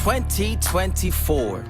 2024.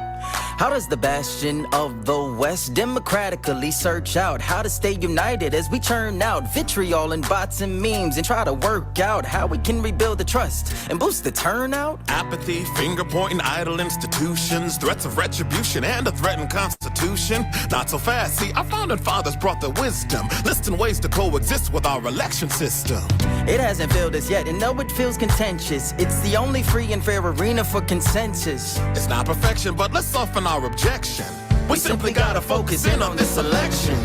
How does the bastion of the West democratically search out how to stay united as we churn out vitriol and bots and memes and try to work out how we can rebuild the trust and boost the turnout? Apathy, finger-pointing idle institutions, threats of retribution and a threatened constitution. Not so fast, see, our founding fathers brought the wisdom, listing ways to coexist with our election system. It hasn't failed us yet, and though it feels contentious, it's the only free and fair arena for consensus. It's not perfection, but let's soften our objection. We simply gotta focus in on this election.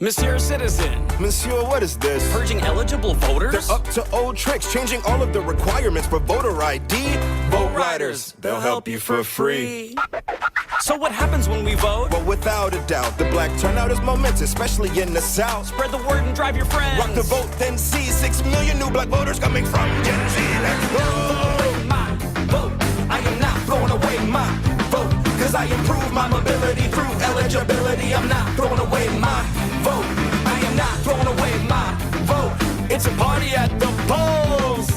Monsieur Citizen. Monsieur, what is this? Purging eligible voters? They're up to old tricks, changing all of the requirements for voter ID. Vote Riders, they'll help you for free. So what happens when we vote? Well, without a doubt, the black turnout is momentous, especially in the South. Spread the word and drive your friends. Rock the vote, then see 6 million new black voters coming from Gen Z. Let's go! My vote, I am not throwing away my vote, cause I improve my mobility through eligibility. I'm not throwing away my vote. I am not throwing away my vote. It's a party at the polls.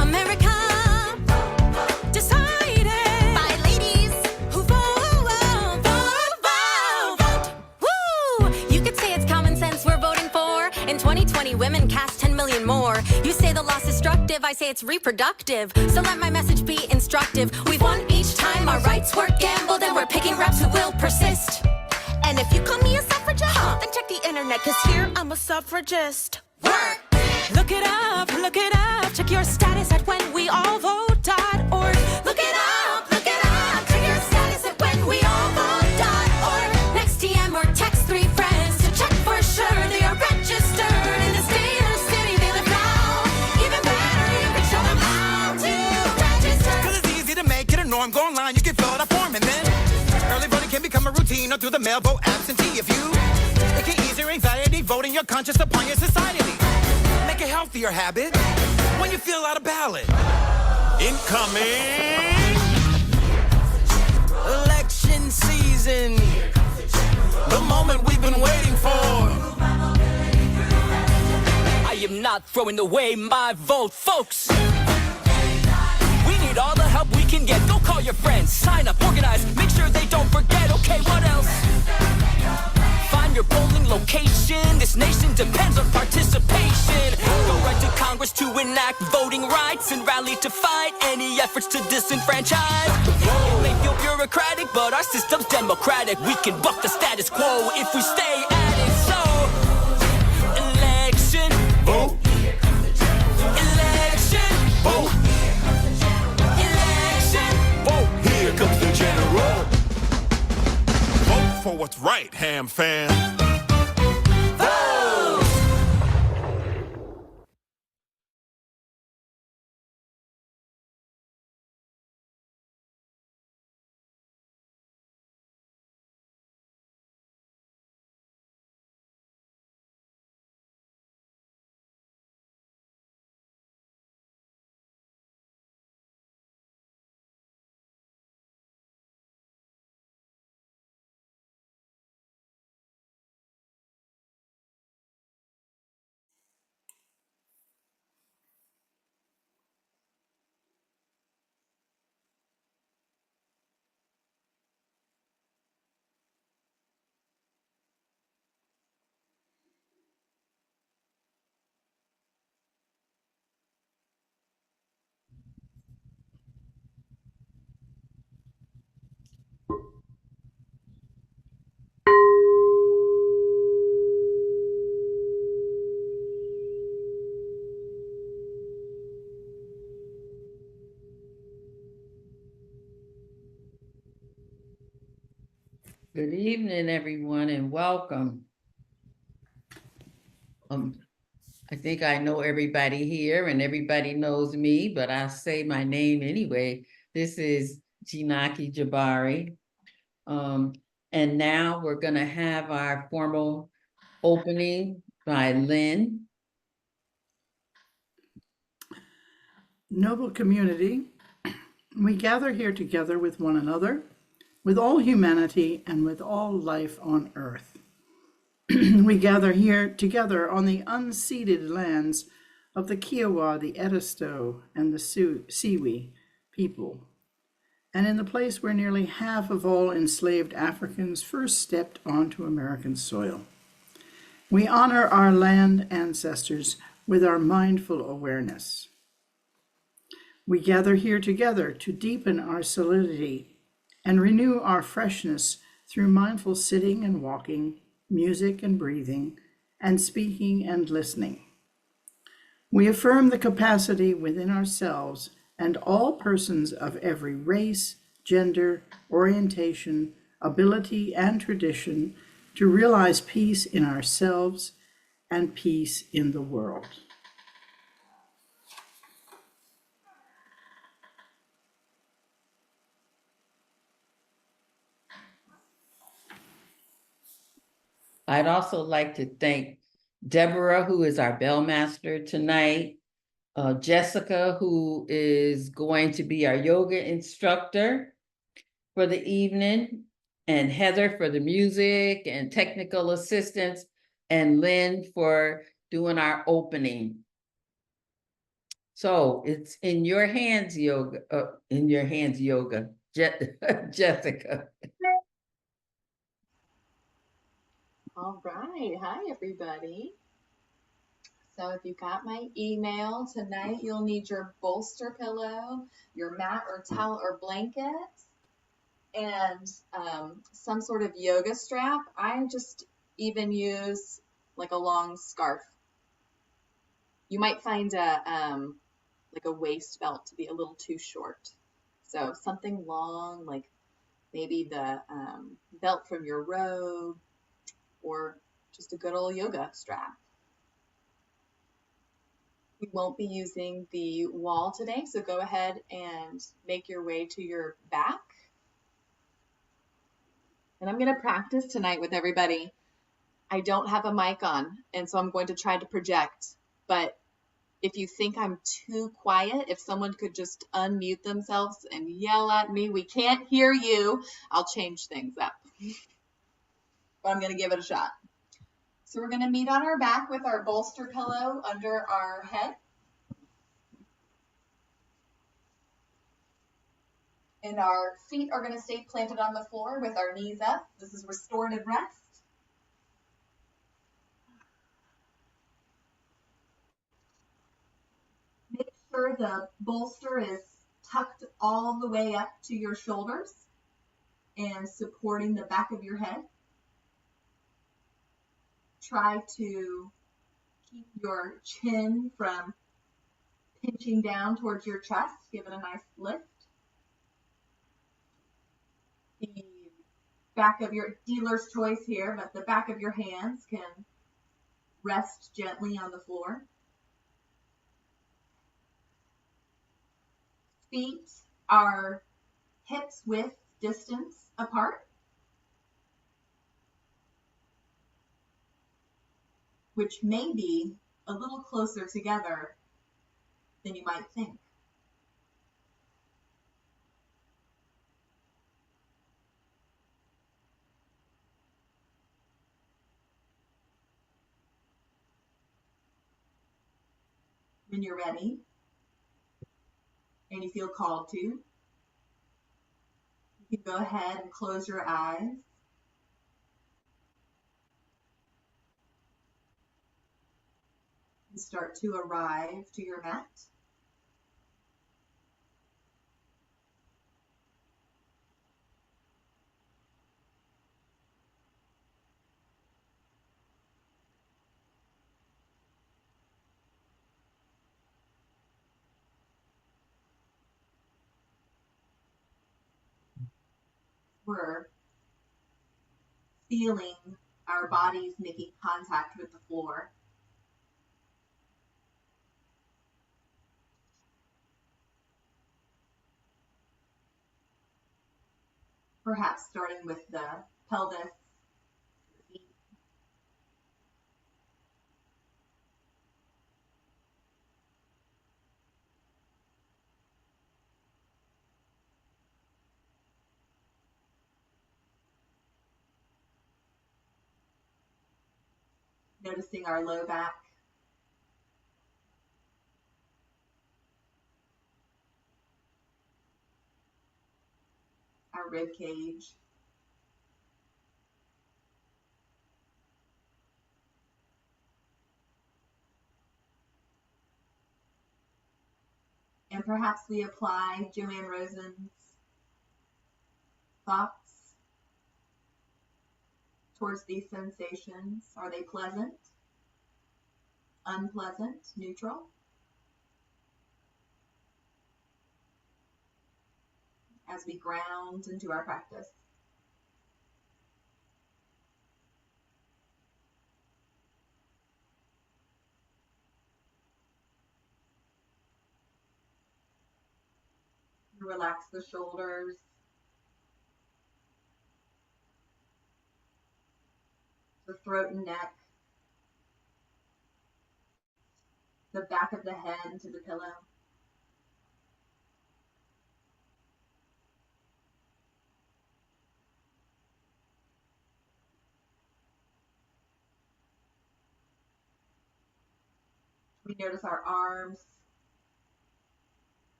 America, decided by ladies who vote. Woo! You could say it's common sense we're voting for. In 2020, women cast 10 million more. You say the loss is destructive, I say it's reproductive. So let my message be instructive. We've won each time, our rights were gambled, and we're picking reps who will persist. And if you call me a suffragist, then check the internet, cause here I'm a suffragist. Work! Look it up, check your status at whenweallvote.org. Look it up, check your status at whenweallvote.org. Next DM or text 3 friends to check for sure they are registered in the state or city they live now. Even better, you can show them how to register. Cause it's easy to make it a norm. Go online, you can fill out a form, and then early voting can become a routine, or through the mail vote absentee. If you, it can ease your anxiety, voting your conscience upon your society. Make a healthier habit when you fill out a ballot. Incoming! Election season, the moment we've been waiting for. I am not throwing away my vote, folks. We need all the help we can get. Go call your friends, sign up, organize, make sure they don't forget. Okay, what else? Find your polling location. This nation depends on participation. Go right to Congress to enact voting rights and rally to fight any efforts to disenfranchise. It may feel bureaucratic, but our system's democratic. We can buck the status quo if we stay at it. So, election, Vote. election, Vote. election. Vote. Here comes the general. Vote for what's right, ham fam. Good evening, everyone, and welcome. I think I know everybody here and everybody knows me, but I say my name anyway. This is Jinaki Jabari. And now we're gonna have our formal opening by Lynn. Noble community, we gather here together with one another, with all humanity, and with all life on earth. We gather here together on the unceded lands of the Kiowa, the Edisto, and the Siwi people, and in the place where nearly half of all enslaved Africans first stepped onto American soil. We honor our land ancestors with our mindful awareness. We gather here together to deepen our solidity and renew our freshness through mindful sitting and walking, music and breathing, and speaking and listening. We affirm the capacity within ourselves and all persons of every race, gender, orientation, ability, and tradition to realize peace in ourselves and peace in the world. I'd also like to thank Deborah, who is our bellmaster tonight, Jessica, who is going to be our yoga instructor for the evening, and Heather for the music and technical assistance, and Lynn for doing our opening. So it's in your hands, yoga, Jessica. All right. Hi, everybody. So if you got my email tonight, you'll need your bolster pillow, your mat or towel or blanket, and some sort of yoga strap. I just even use like a long scarf. You might find like a waist belt to be a little too short. So something long, like maybe the belt from your robe, or just a good old yoga strap. We won't be using the wall today, so go ahead and make your way to your back. And I'm going to practice tonight with everybody. I don't have a mic on, and so I'm going to try to project. But if you think I'm too quiet, if someone could just unmute themselves and yell at me, "We can't hear you," I'll change things up. But I'm going to give it a shot. So we're going to meet on our back with our bolster pillow under our head. And our feet are going to stay planted on the floor with our knees up. This is restorative rest. Make sure the bolster is tucked all the way up to your shoulders and supporting the back of your head. Try to keep your chin from pinching down towards your chest. Give it a nice lift. The back of your, dealer's choice here, but the back of your hands can rest gently on the floor. Feet are hips width distance apart, which may be a little closer together than you might think. When you're ready and you feel called to, you can go ahead and close your eyes. And start to arrive to your mat. We're feeling our bodies making contact with the floor. Perhaps starting with the pelvis, the feet. Noticing our low back. Our rib cage. And perhaps we apply Joanne Rosen's thoughts towards these sensations. Are they pleasant, unpleasant, neutral? As we ground into our practice. Relax the shoulders. The throat and neck. The back of the head into the pillow. We notice our arms.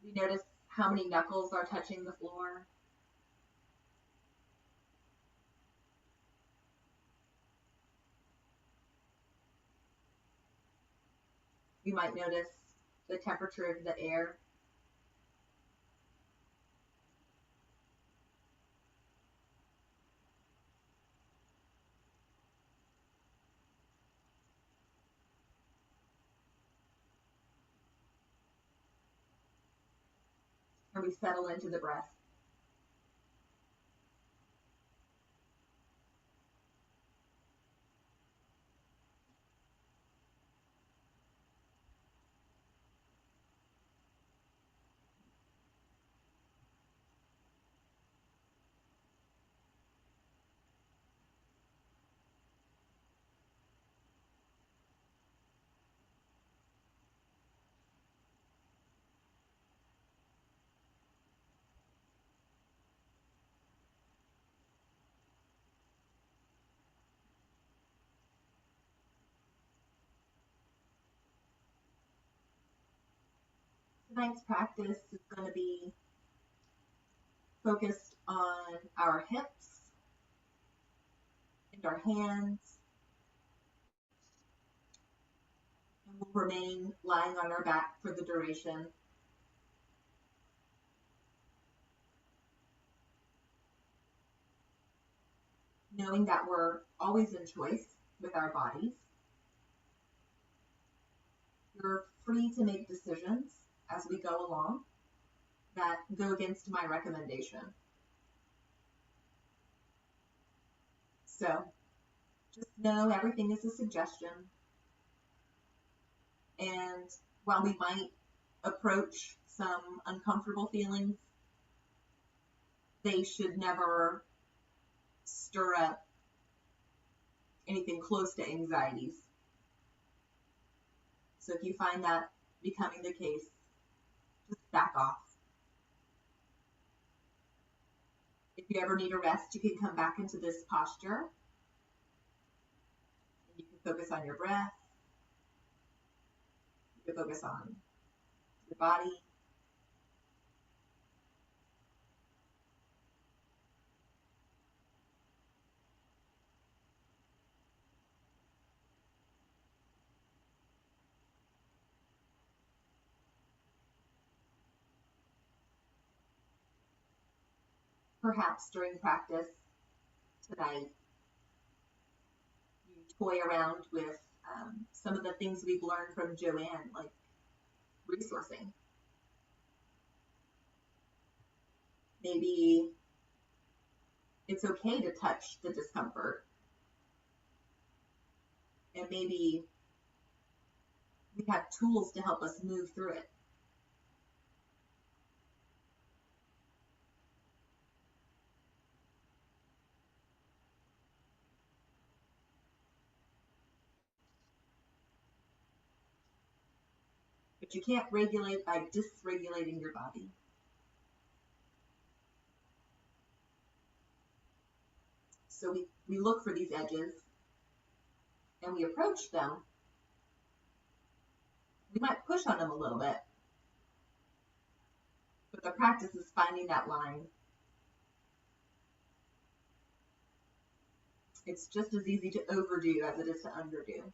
We notice how many knuckles are touching the floor. You might notice the temperature of the air. And we settle into the breath. Tonight's practice is going to be focused on our hips and our hands. And we'll remain lying on our back for the duration. Knowing that we're always in choice with our bodies. You're free to make decisions as we go along that go against my recommendation. So just know everything is a suggestion. And while we might approach some uncomfortable feelings, they should never stir up anything close to anxieties. So if you find that becoming the case, just back off. If you ever need a rest, you can come back into this posture. And you can focus on your breath. You can focus on your body. Perhaps during practice tonight, you toy around with some of the things we've learned from Joanne, like resourcing. Maybe it's okay to touch the discomfort. And maybe we have tools to help us move through it. But you can't regulate by dysregulating your body. So we look for these edges and we approach them. We might push on them a little bit, but the practice is finding that line. It's just as easy to overdo as it is to underdo.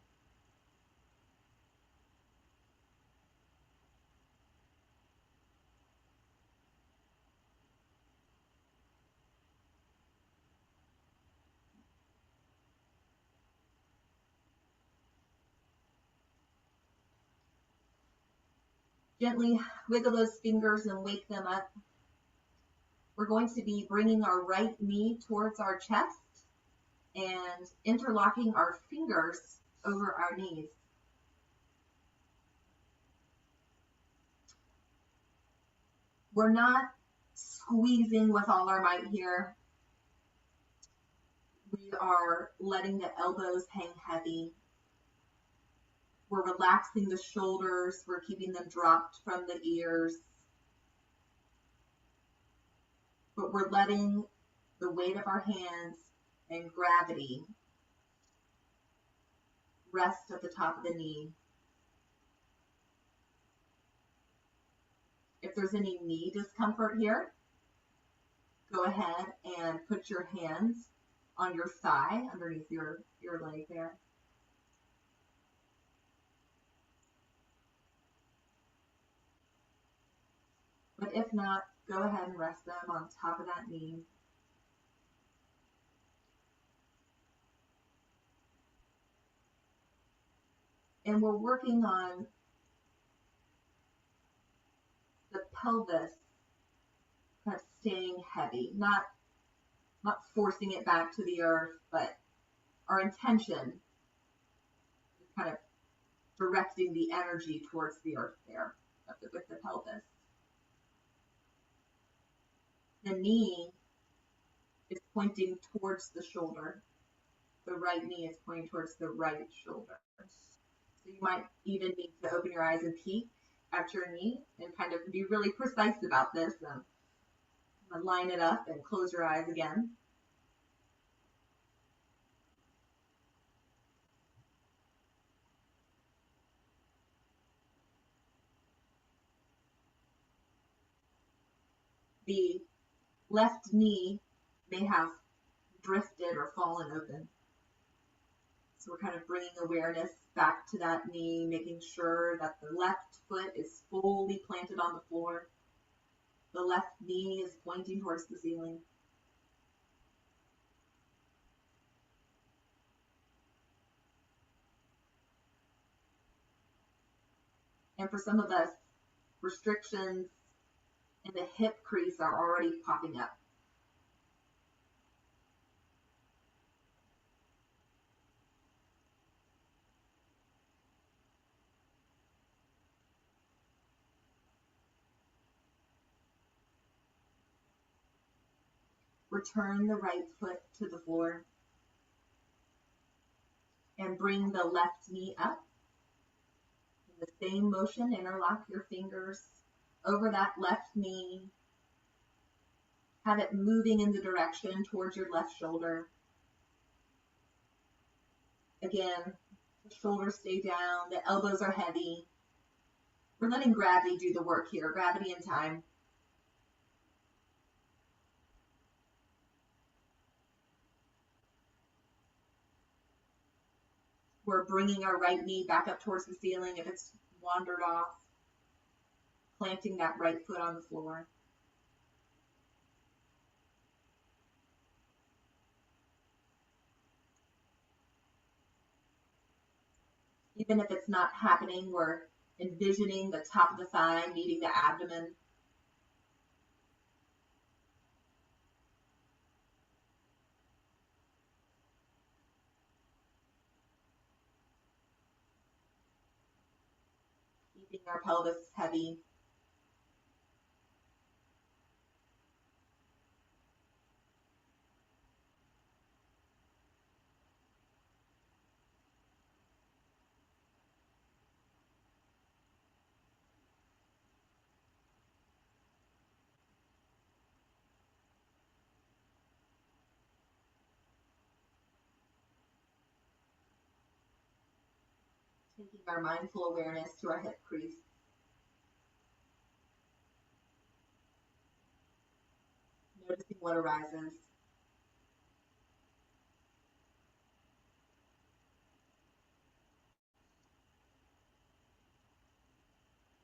Gently wiggle those fingers and wake them up. We're going to be bringing our right knee towards our chest and interlocking our fingers over our knees. We're not squeezing with all our might here. We are letting the elbows hang heavy. We're relaxing the shoulders. We're keeping them dropped from the ears. But we're letting the weight of our hands and gravity rest at the top of the knee. If there's any knee discomfort here, go ahead and put your hands on your thigh underneath your leg there. But if not, go ahead and rest them on top of that knee. And we're working on the pelvis kind of staying heavy, not forcing it back to the earth, but our intention is kind of directing the energy towards the earth there with the pelvis. The knee is pointing towards the shoulder. The right knee is pointing towards the right shoulder. So you might even need to open your eyes and peek at your knee and kind of be really precise about this. Line it up and close your eyes again. The left knee may have drifted or fallen open. So we're kind of bringing awareness back to that knee, making sure that the left foot is fully planted on the floor. The left knee is pointing towards the ceiling. And for some of us, restrictions in the hip crease are already popping up. Return the right foot to the floor and bring the left knee up. In the same motion, interlock your fingers over that left knee. Have it moving in the direction towards your left shoulder. Again, the shoulders stay down, the elbows are heavy. We're letting gravity do the work here, gravity and time. We're bringing our right knee back up towards the ceiling if it's wandered off, planting that right foot on the floor. Even if it's not happening, we're envisioning the top of the thigh meeting the abdomen. keeping our pelvis heavy. Taking our mindful awareness to our hip crease. Noticing what arises.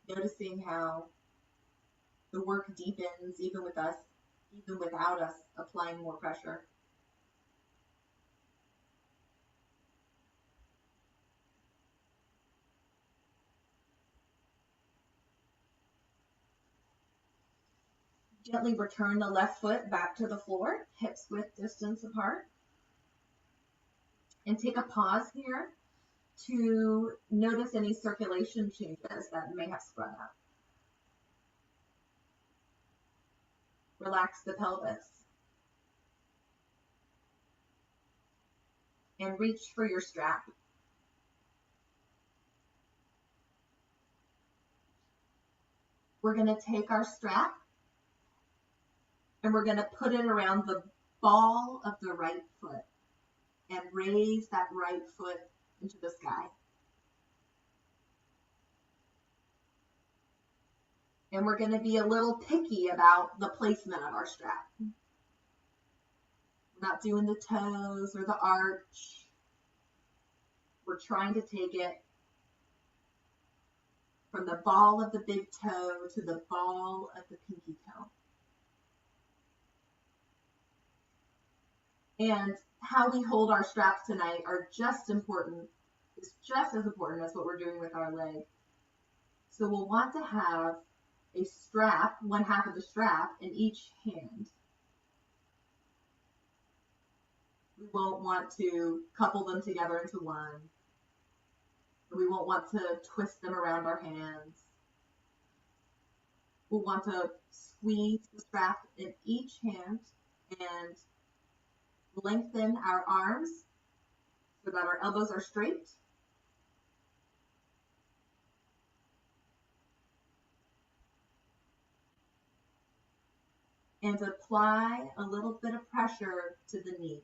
Noticing how the work deepens even without us applying more pressure. Gently return the left foot back to the floor, hips width distance apart. And take a pause here to notice any circulation changes that may have sprung up. Relax the pelvis. And reach for your strap. We're going to take our strap and we're going to put it around the ball of the right foot and raise that right foot into the sky. And we're going to be a little picky about the placement of our strap. We're not doing the toes or the arch. We're trying to take it from the ball of the big toe to the ball of the pinky toe. And how we hold our straps tonight is just as important as what we're doing with our leg. So we'll want to have a strap, one half of the strap in each hand. We won't want to couple them together into one. We won't want to twist them around our hands. We'll want to squeeze the strap in each hand and lengthen our arms so that our elbows are straight. And apply a little bit of pressure to the knee.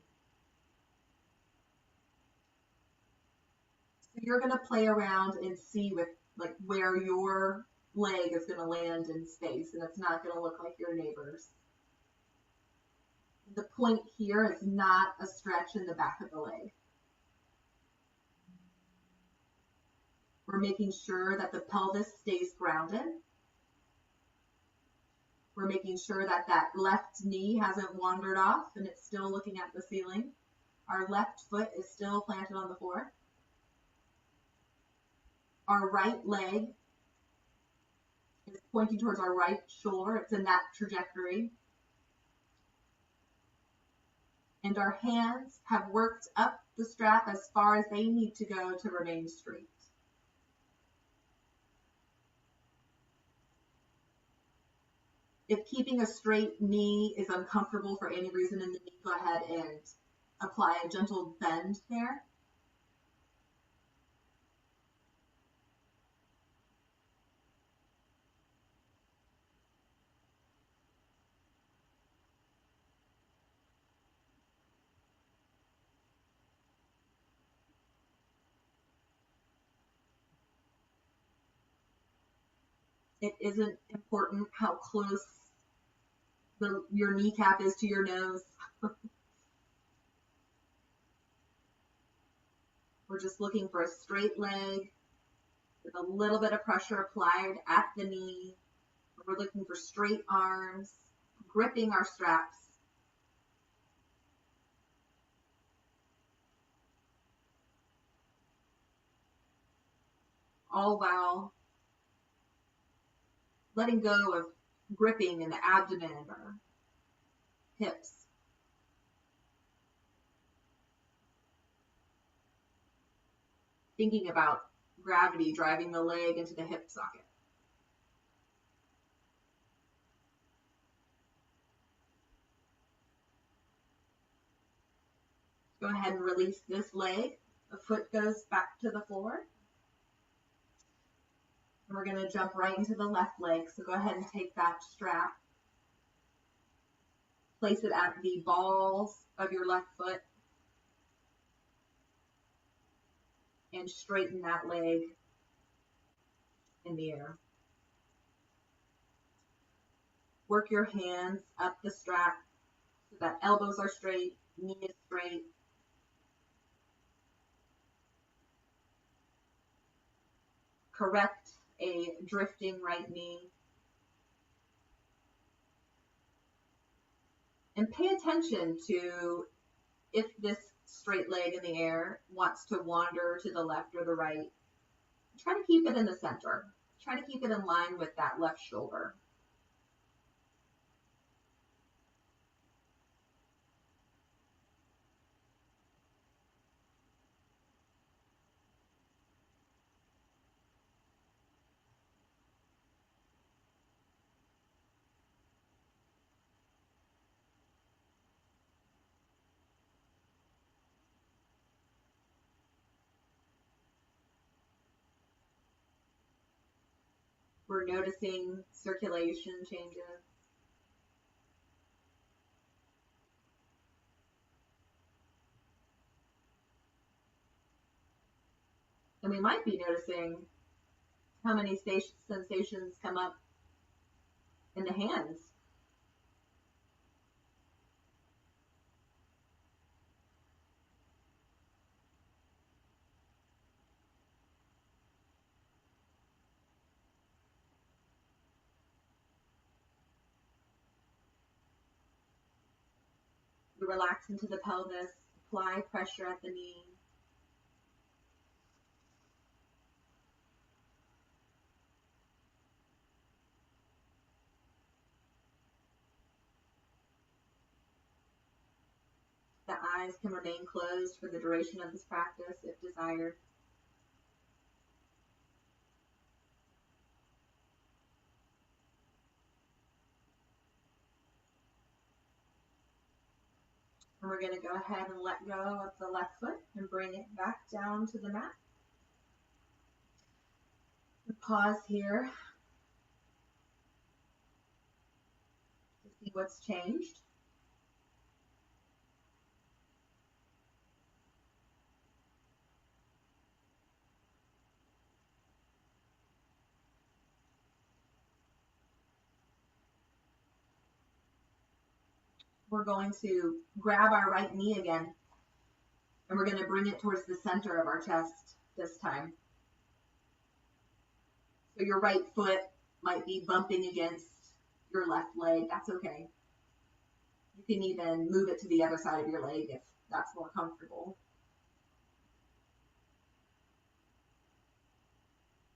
So you're going to play around and see with like where your leg is going to land in space, and it's not going to look like your neighbor's. The point here is not a stretch in the back of the leg. We're making sure that the pelvis stays grounded. We're making sure that that left knee hasn't wandered off and it's still looking at the ceiling. Our left foot is still planted on the floor. Our right leg is pointing towards our right shoulder. It's in that trajectory. And our hands have worked up the strap as far as they need to go to remain straight. If keeping a straight knee is uncomfortable for any reason in the knee, go ahead and apply a gentle bend there. It isn't important how close your kneecap is to your nose. We're just looking for a straight leg with a little bit of pressure applied at the knee. We're looking for straight arms, gripping our straps. All while letting go of gripping in the abdomen or hips. Thinking about gravity driving the leg into the hip socket. Go ahead and release this leg. The foot goes back to the floor. And we're going to jump right into the left leg. So go ahead and take that strap. Place it at the balls of your left foot. And straighten that leg in the air. Work your hands up the strap so that elbows are straight, knee is straight. Correct a drifting right knee. And pay attention to if this straight leg in the air wants to wander to the left or the right. Try to keep it in the center. Try to keep it in line with that left shoulder. We're noticing circulation changes. And we might be noticing how many sensations come up in the hands. We relax into the pelvis, apply pressure at the knee. The eyes can remain closed for the duration of this practice if desired. And we're going to go ahead and let go of the left foot and bring it back down to the mat. Pause here to see what's changed. We're going to grab our right knee again, and we're going to bring it towards the center of our chest this time. So your right foot might be bumping against your left leg. That's okay. You can even move it to the other side of your leg if that's more comfortable.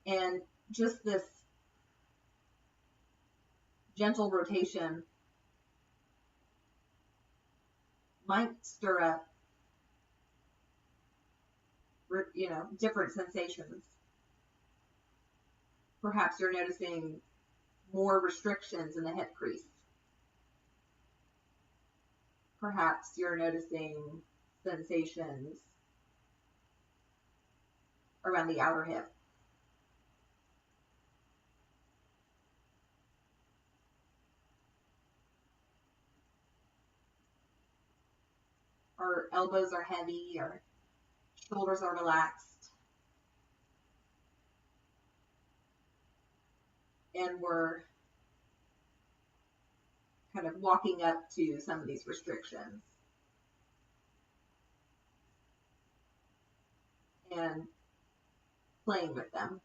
And just this gentle rotation might stir up, different sensations. Perhaps you're noticing more restrictions in the hip crease. Perhaps you're noticing sensations around the outer hip. Our elbows are heavy, our shoulders are relaxed. And we're kind of walking up to some of these restrictions. And playing with them.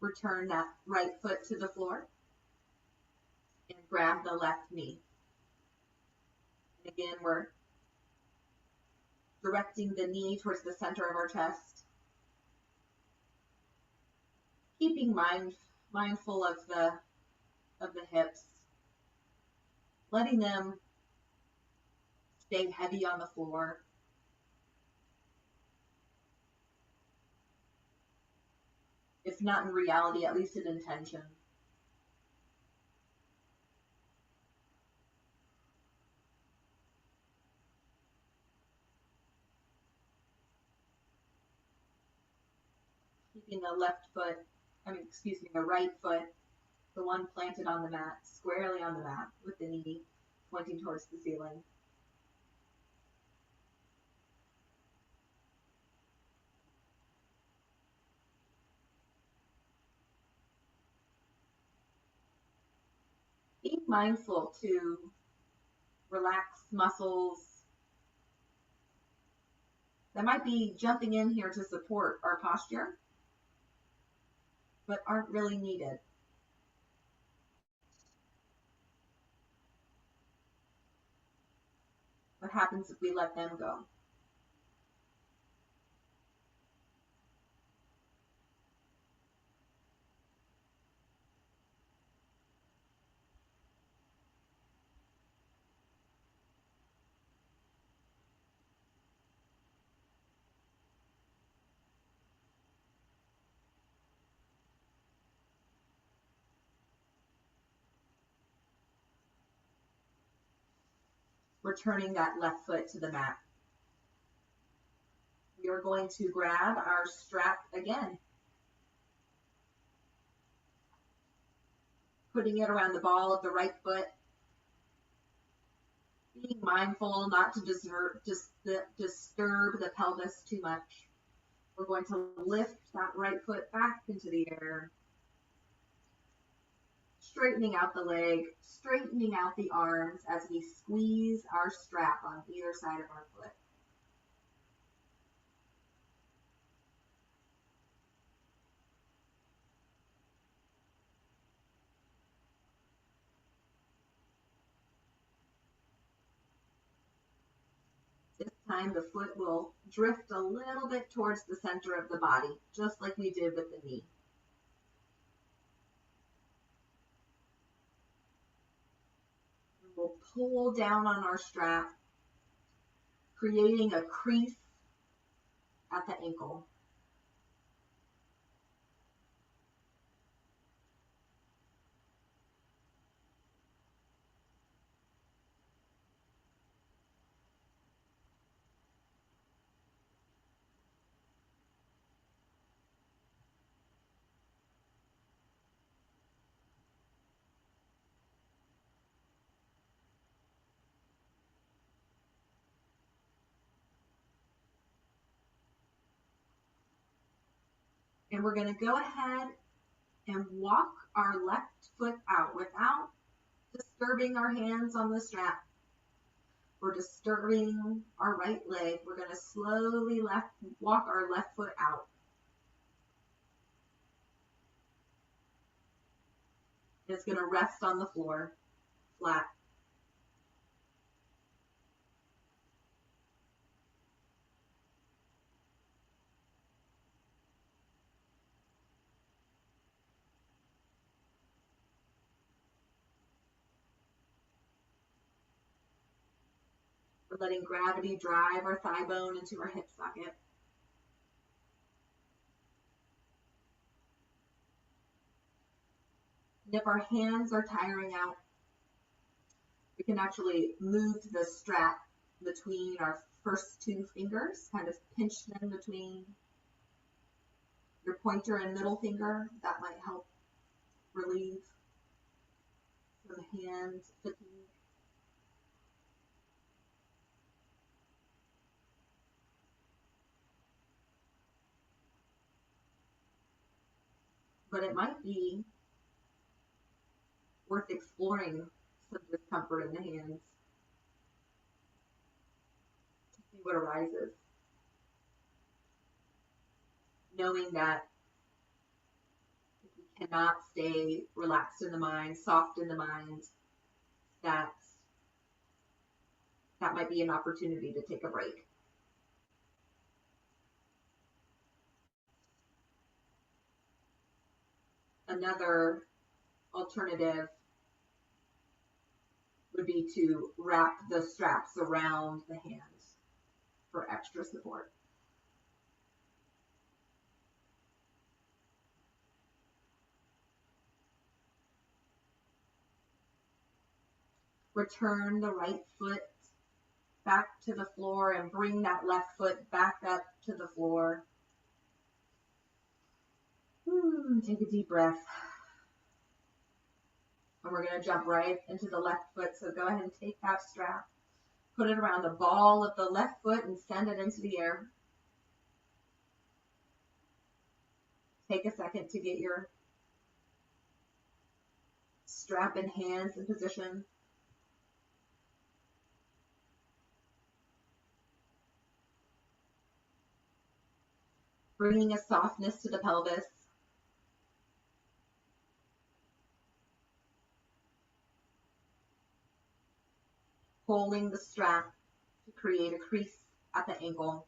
Return that right foot to the floor and grab the left knee. And again, we're directing the knee towards the center of our chest, keeping mindful of the hips, letting them stay heavy on the floor. If not in reality, at least in intention. Keeping the the right foot, the one planted on the mat, squarely on the mat, with the knee pointing towards the ceiling. Being mindful to relax muscles that might be jumping in here to support our posture, but aren't really needed. What happens if we let them go? Returning that left foot to the mat. We are going to grab our strap again, putting it around the ball of the right foot, being mindful not to disturb the pelvis too much. We're going to lift that right foot back into the air, straightening out the leg, straightening out the arms as we squeeze our strap on either side of our foot. This time the foot will drift a little bit towards the center of the body, just like we did with the knee. We'll pull down on our strap, creating a crease at the ankle. And we're going to go ahead and walk our left foot out without disturbing our hands on the strap or disturbing our right leg. We're going to slowly walk our left foot out. It's going to rest on the floor, flat. We're letting gravity drive our thigh bone into our hip socket. And if our hands are tiring out, we can actually move the strap between our first two fingers, kind of pinch them between your pointer and middle finger. That might help relieve some hand fatigue. But it might be worth exploring some discomfort in the hands to see what arises. Knowing that if cannot stay relaxed in the mind, soft in the mind, that might be an opportunity to take a break. Another alternative would be to wrap the straps around the hands for extra support. Return the right foot back to the floor and bring that left foot back up to the floor. Take a deep breath. And we're going to jump right into the left foot. So go ahead and take that strap, put it around the ball of the left foot and send it into the air. Take a second to get your strap and hands in position. Bringing a softness to the pelvis. Pulling the strap to create a crease at the ankle.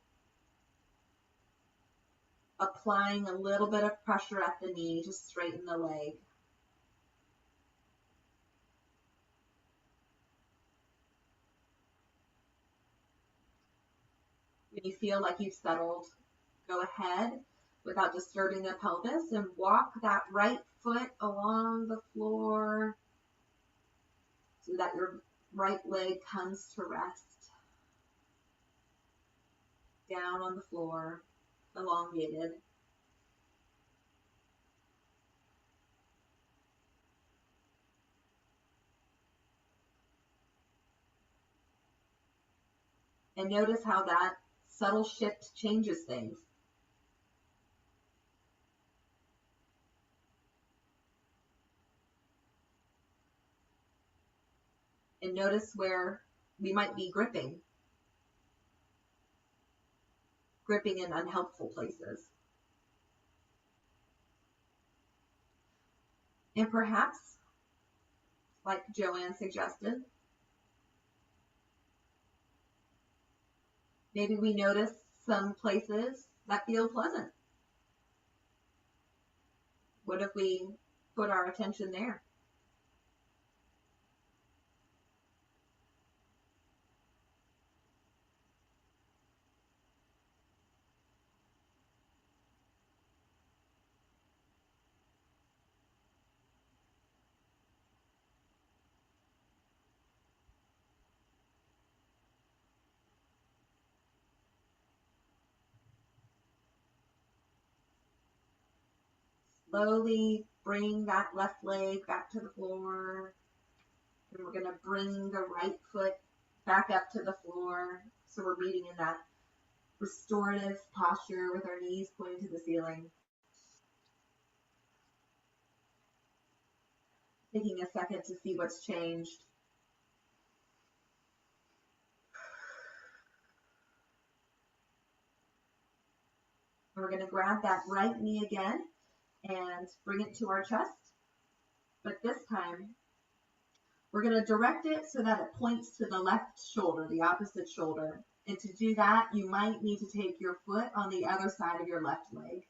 Applying a little bit of pressure at the knee to straighten the leg. When you feel like you've settled, go ahead without disturbing the pelvis and walk that right foot along the floor so that your right leg comes to rest. Down on the floor, elongated. And notice how that subtle shift changes things. And notice where we might be gripping in unhelpful places. And perhaps, like Joanne suggested, maybe we notice some places that feel pleasant. What if we put our attention there? Slowly bring that left leg back to the floor. And we're going to bring the right foot back up to the floor. So we're meeting in that restorative posture with our knees pointing to the ceiling. Taking a second to see what's changed. We're going to grab that right knee again and bring it to our chest. But this time, we're going to direct it so that it points to the left shoulder, the opposite shoulder. And to do that, you might need to take your foot on the other side of your left leg.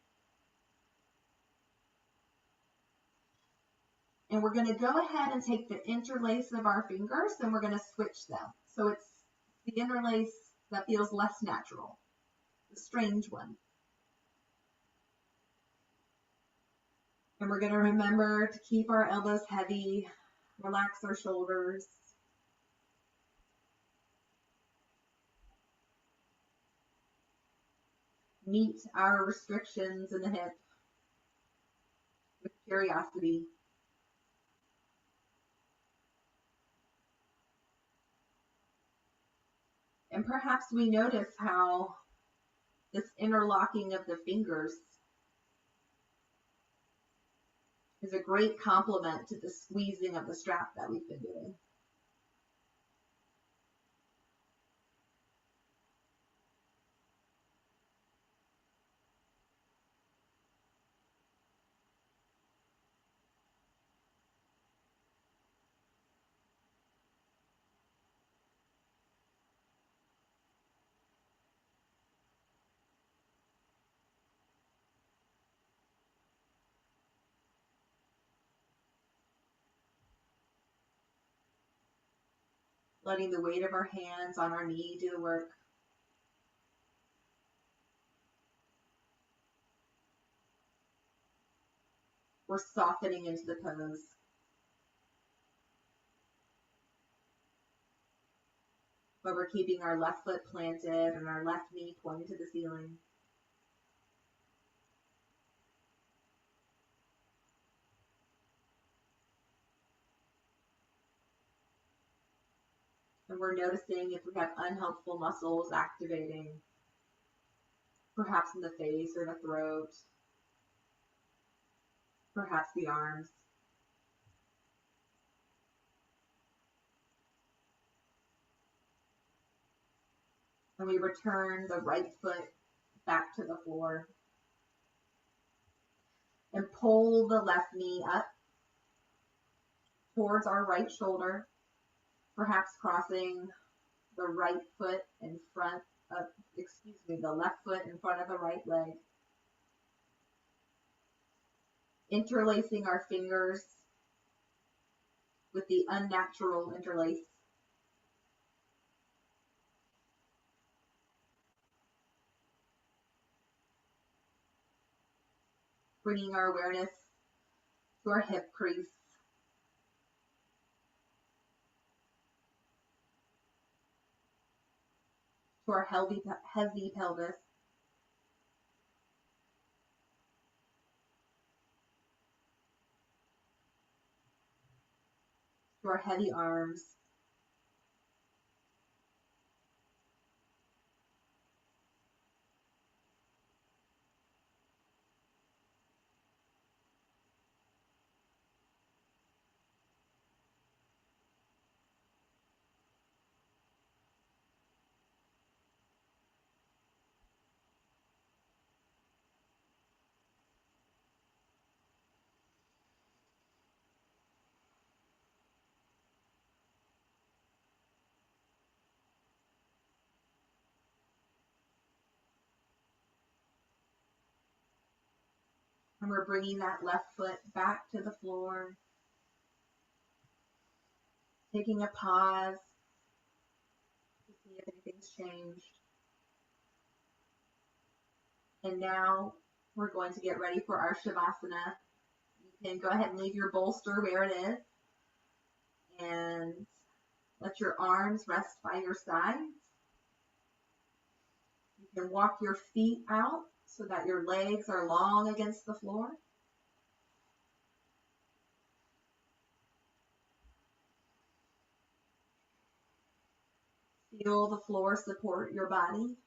And we're going to go ahead and take the interlace of our fingers and we're going to switch them. So it's the interlace that feels less natural, the strange one. And we're going to remember to keep our elbows heavy, relax our shoulders. Meet our restrictions in the hip with curiosity. And perhaps we notice how this interlocking of the fingers is a great complement to the squeezing of the strap that we've been doing. letting the weight of our hands on our knee do the work. We're softening into the pose. But we're keeping our left foot planted and our left knee pointed to the ceiling. And we're noticing if we have unhelpful muscles activating, perhaps in the face or the throat, perhaps the arms. And we return the right foot back to the floor and pull the left knee up towards our right shoulder, perhaps crossing the right foot in front of, the left foot in front of the right leg. Interlacing our fingers with the unnatural interlace. Bringing our awareness to our hip crease. To our heavy pelvis. To our heavy arms. And we're bringing that left foot back to the floor. Taking a pause to see if anything's changed. And now we're going to get ready for our Shavasana. You can go ahead and leave your bolster where it is. And let your arms rest by your sides. You can walk your feet out so that your legs are long against the floor. Feel the floor support your body.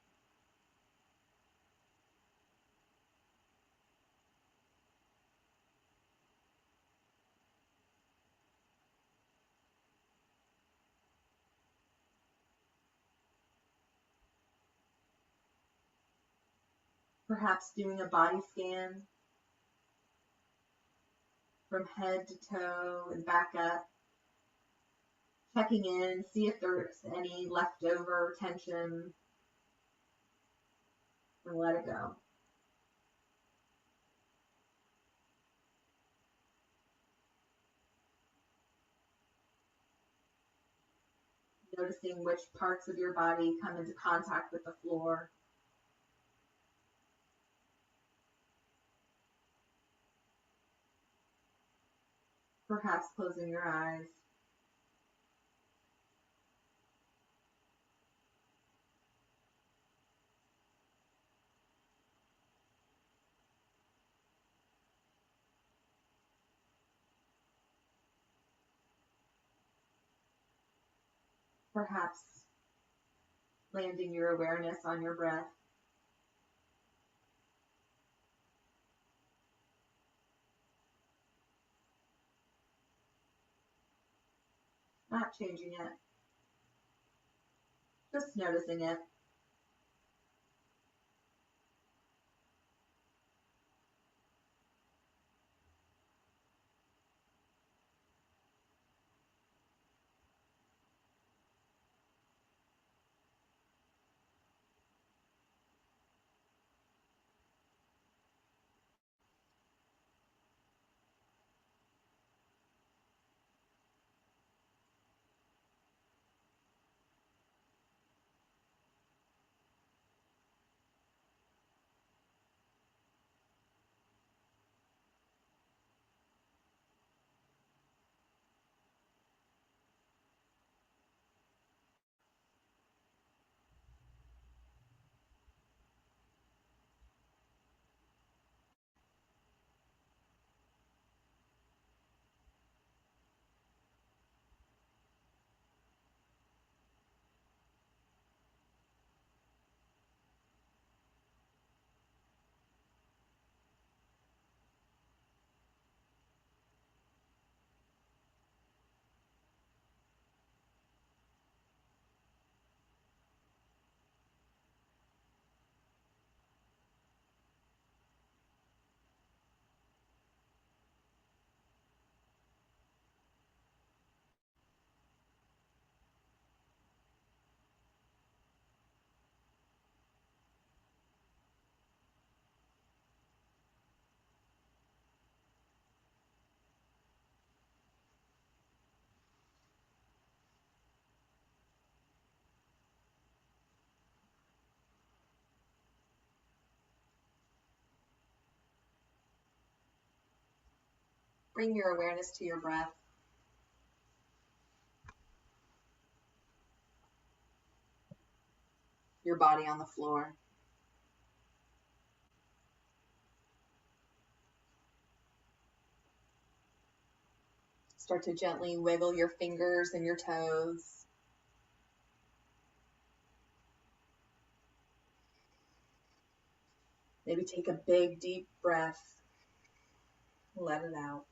Perhaps doing a body scan from head to toe and back up. Checking in, see if there's any leftover tension, and let it go. Noticing which parts of your body come into contact with the floor. Perhaps closing your eyes. Perhaps landing your awareness on your breath. Not changing it. Just noticing it. bring your awareness to your breath. Your body on the floor. Start to gently wiggle your fingers and your toes. Maybe take a big, deep breath. Let it out.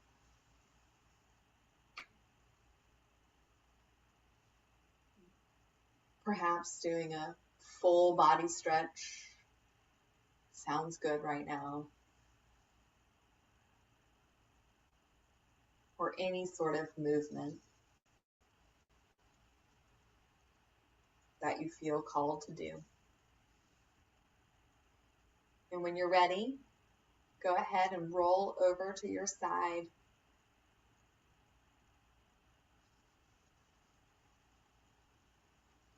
Perhaps doing a full body stretch sounds good right now. Or any sort of movement that you feel called to do. And when you're ready, go ahead and roll over to your side.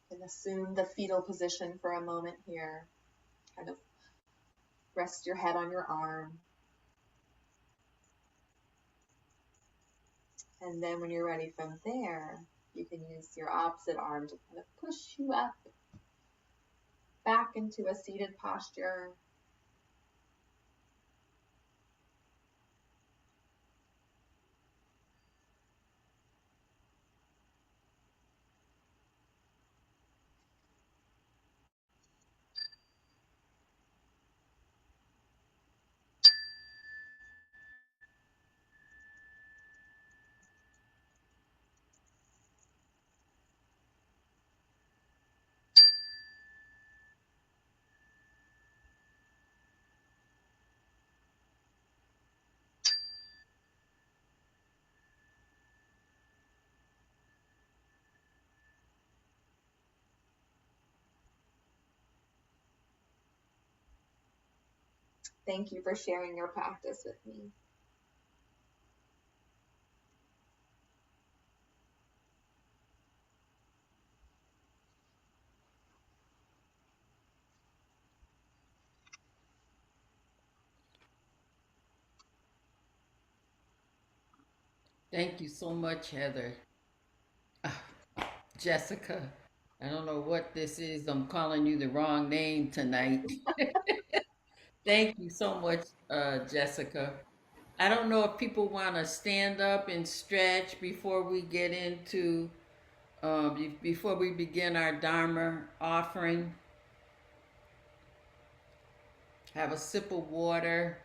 And assume the fetal position for a moment here. Kind of rest your head on your arm. And then when you're ready from there, you can use your opposite arm to kind of push you up back into a seated posture. Thank you for sharing your practice with me. Thank you so much, Heather. Jessica, I don't know what this is. I'm calling you the wrong name tonight. Thank you so much, Jessica. I don't know if people want to stand up and stretch before we get into, before we begin our Dharma offering. Have a sip of water,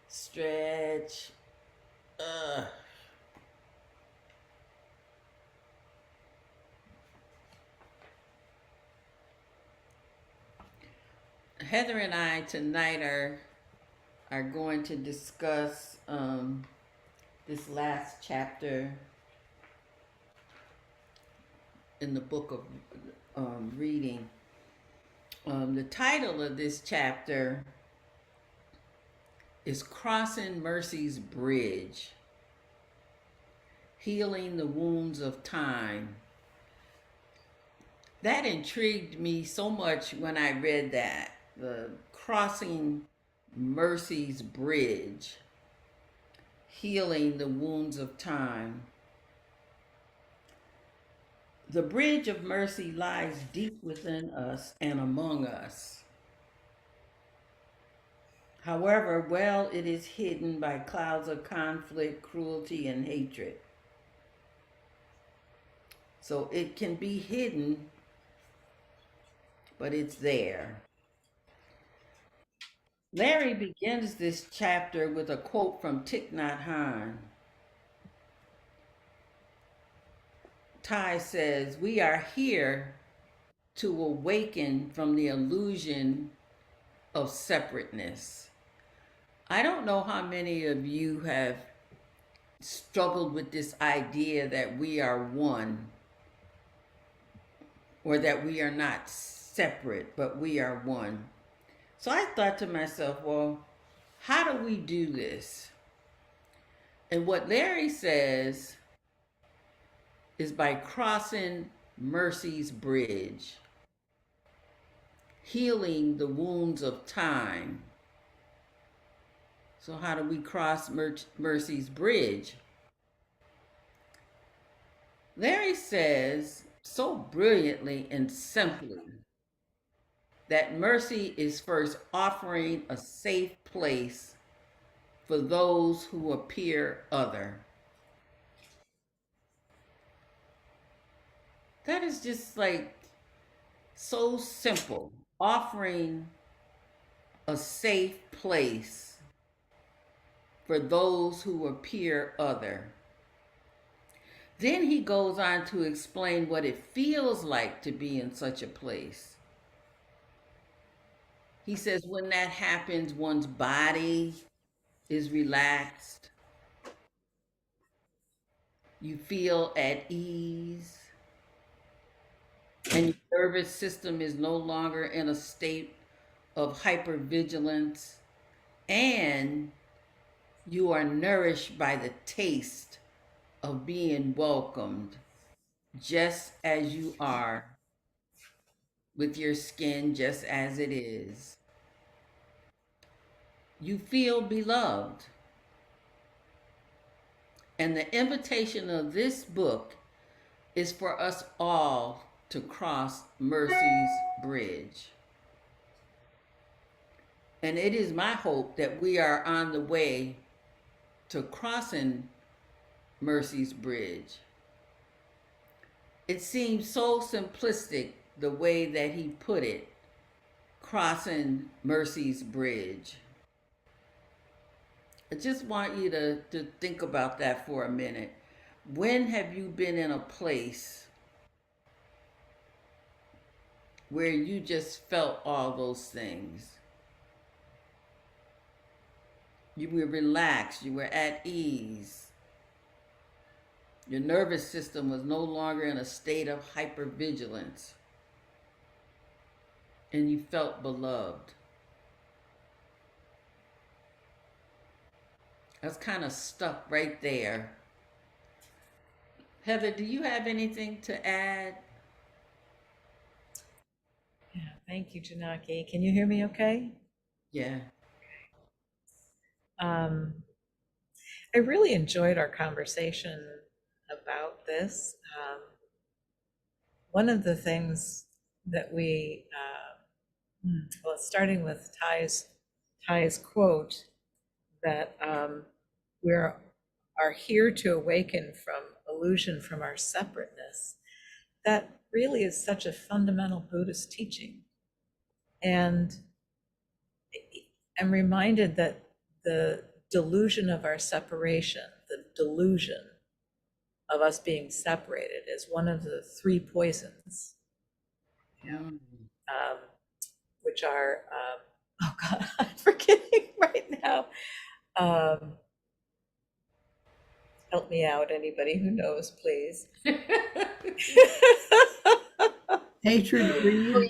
stretch. Uh, Heather and I tonight are going to discuss this last chapter in the book of reading. The title of this chapter is Crossing Mercy's Bridge, Healing the Wounds of Time. That intrigued me so much when I read that. The Crossing Mercy's Bridge, Healing the Wounds of Time. The bridge of mercy lies deep within us and among us. However, well, it is hidden by clouds of conflict, cruelty, and hatred. So it can be hidden, but it's there. Larry begins this chapter with a quote from Thich Nhat Hanh. Thai says, "We are here to awaken from the illusion of separateness." I don't know how many of you have struggled with this idea that we are one, or that we are not separate, but we are one. So I thought to myself, well, how do we do this? And what Larry says is by crossing mercy's bridge, healing the wounds of time. So how do we cross Mercy's bridge? Larry says so brilliantly and simply that mercy is first offering a safe place for those who appear other. That is just like so simple. Offering a safe place for those who appear other. Then he goes on to explain what it feels like to be in such a place. He says when that happens, one's body is relaxed, you feel at ease, and your nervous system is no longer in a state of hypervigilance, and you are nourished by the taste of being welcomed just as you are, with your skin just as it is. You feel beloved. And the invitation of this book is for us all to cross Mercy's bridge. And it is my hope that we are on the way to crossing Mercy's bridge. It seems so simplistic the way that he put it, crossing Mercy's bridge. I just want you to think about that for a minute. When have you been in a place where you just felt all those things? You were relaxed, you were at ease. Your nervous system was no longer in a state of hypervigilance, and you felt beloved. That's kind of stuck right there. Heather, do you have anything to add? Yeah, thank you, Jinaki. Can you hear me okay? Yeah. I really enjoyed our conversation about this. One of the things that we, well, starting with Ty's quote, that we are here to awaken from illusion from our separateness. That really is such a fundamental Buddhist teaching. And I'm reminded that the delusion of our separation, the delusion of us being separated, is one of the three poisons, which are, oh God, I'm forgetting right now. Help me out, anybody who knows, please. Hatred,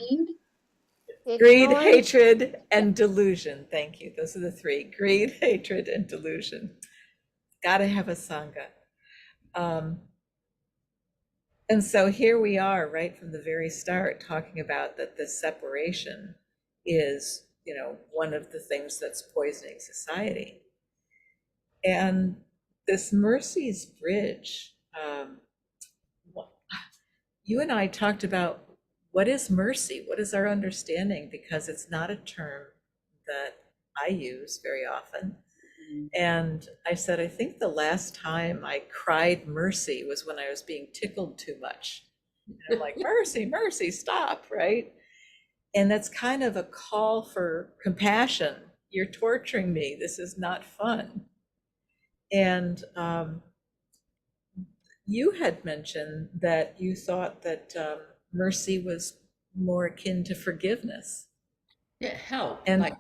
Greed, hatred, and delusion. Thank you. Those are the three: greed, hatred, and delusion. Gotta have a sangha. And so here we are, right from the very start, talking about that the separation is, one of the things that's poisoning society. And this Mercy's Bridge, you and I talked about what is mercy? What is our understanding? Because it's not a term that I use very often. And I said, I think the last time I cried mercy was when I was being tickled too much. And I'm like, mercy, mercy, stop, right? And that's kind of a call for compassion. You're torturing me. This is not fun. And you had mentioned that you thought that mercy was more akin to forgiveness. Yeah, help. And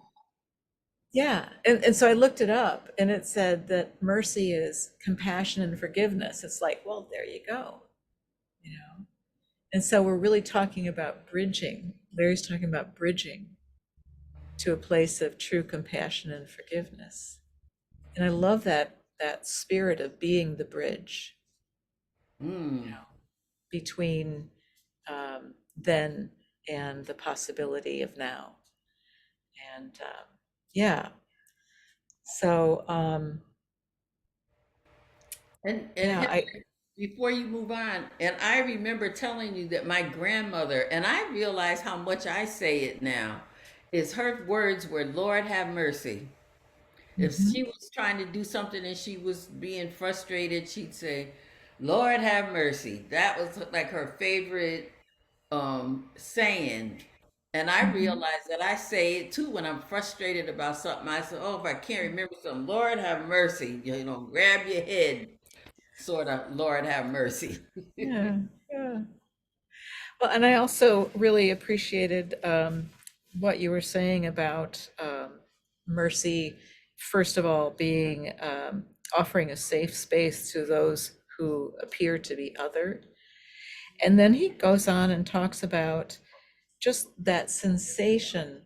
yeah, and so I looked it up, and it said that mercy is compassion and forgiveness. It's like, well, there you go, And so we're really talking about bridging. Larry's talking about bridging to a place of true compassion and forgiveness. And I love that spirit of being the bridge, between then and the possibility of now. And yeah, So, And yeah, Hillary, before you move on, and I remember telling you that my grandmother, and I realize how much I say it now, is her words were, Lord have mercy. If she mhm, was trying to do something and she was being frustrated, she'd say, Lord have mercy. That was like her favorite saying. And I mhm. realize that I say it too when I'm frustrated about something. I say, oh, if I can't remember something, Lord have mercy. You know, grab your head, sort of, Lord have mercy. Yeah, yeah. Well, and I also really appreciated what you were saying about mercy, first of all, being offering a safe space to those who appear to be other. And then he goes on and talks about just that sensation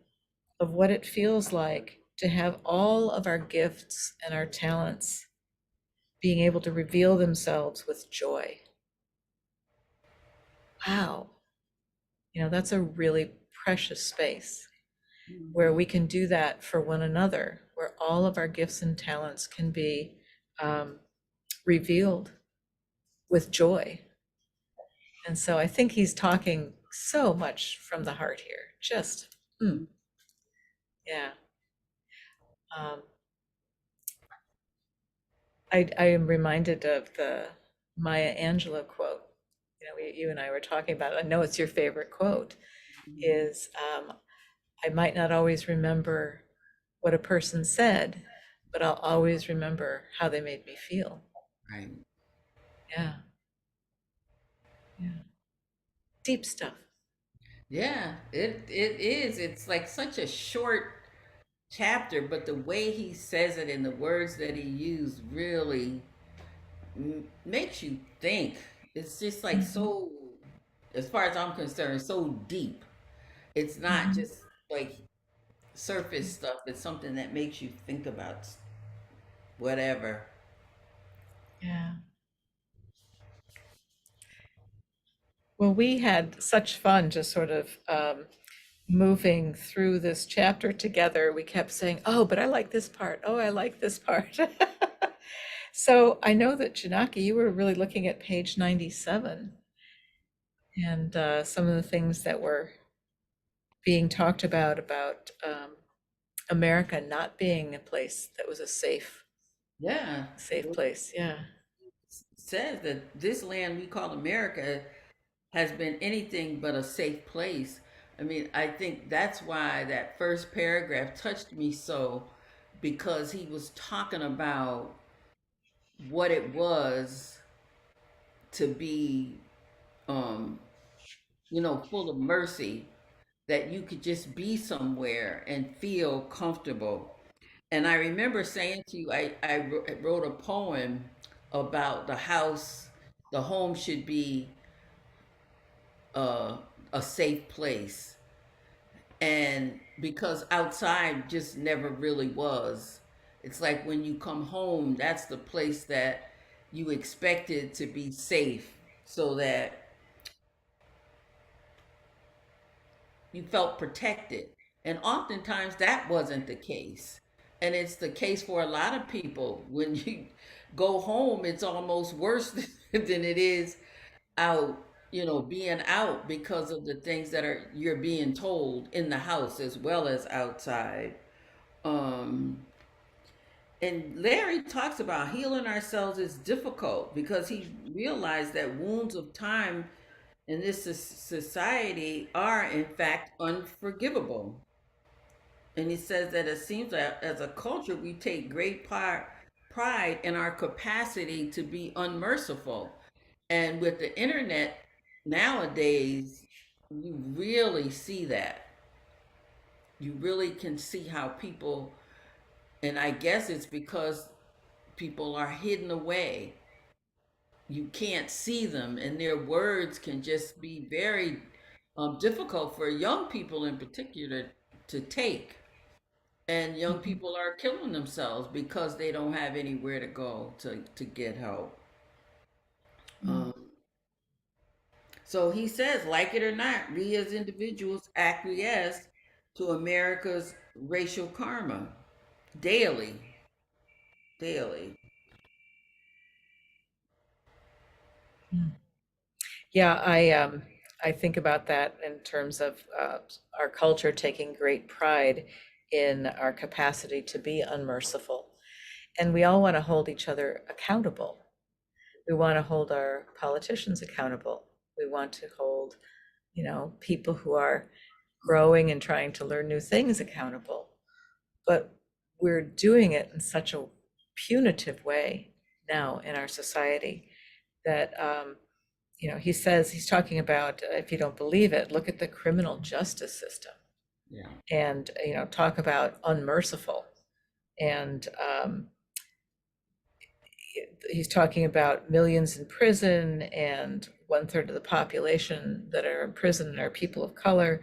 of what it feels like to have all of our gifts and our talents being able to reveal themselves with joy. Wow. You know, that's a really precious space where we can do that for one another, where all of our gifts and talents can be revealed with joy. And so I think he's talking so much from the heart here. Just, yeah. Um, I am reminded of the Maya Angelou quote. You know, you and I were talking about it. I know it's your favorite quote. Is I might not always remember what a person said, but I'll always remember how they made me feel. Right. Yeah, yeah. Deep stuff. Yeah, it is. It's like such a short chapter, but the way he says it and the words that he used really makes you think. It's just like Mhm, so, as far as I'm concerned, so deep. It's not mhm. just like surface stuff. It's something that makes you think about whatever. Yeah. Well, we had such fun just sort of moving through this chapter together. We kept saying, oh, but I like this part. Oh, I like this part. So I know that Janaki, you were really looking at page 97 and some of the things that were being talked about America not being a place that was a Yeah, safe it place. Yeah. says that this land we call America has been anything but a safe place. I mean, I think that's why that first paragraph touched me so, because he was talking about what it was to be, um, full of mercy, that you could just be somewhere and feel comfortable. And I remember saying to you, I wrote a poem about the home should be uh, a safe place. And because outside just never really was. It's like when you come home, that's the place that you expected to be safe, so that you felt protected. And oftentimes that wasn't the case. And it's the case for a lot of people. When you go home, it's almost worse than it is out, being out, because of the things that are you're being told in the house as well as outside. Um, and Larry talks about healing ourselves is difficult because he realized that wounds of time in this society are, in fact, unforgivable. And he says that it seems that as a culture, we take great pride in our capacity to be unmerciful. And with the internet nowadays, you really see that. You really can see how people, and I guess it's because people are hidden away. You can't see them, and their words can just be very difficult for young people in particular to take. And young Mhm. people are killing themselves because they don't have anywhere to go to get help. Mm. Um, so he says, like it or not, we as individuals acquiesce to America's racial karma daily. daily. Yeah, I think about that in terms of our culture taking great pride in our capacity to be unmerciful. And we all want to hold each other accountable. We want to hold our politicians accountable. We want to hold, people who are growing and trying to learn new things accountable. But we're doing it in such a punitive way now in our society that, he says, he's talking about, if you don't believe it, look at the criminal justice system Yeah. and, talk about unmerciful. And he's talking about millions in prison, and 1/3 of the population that are in prison are people of color.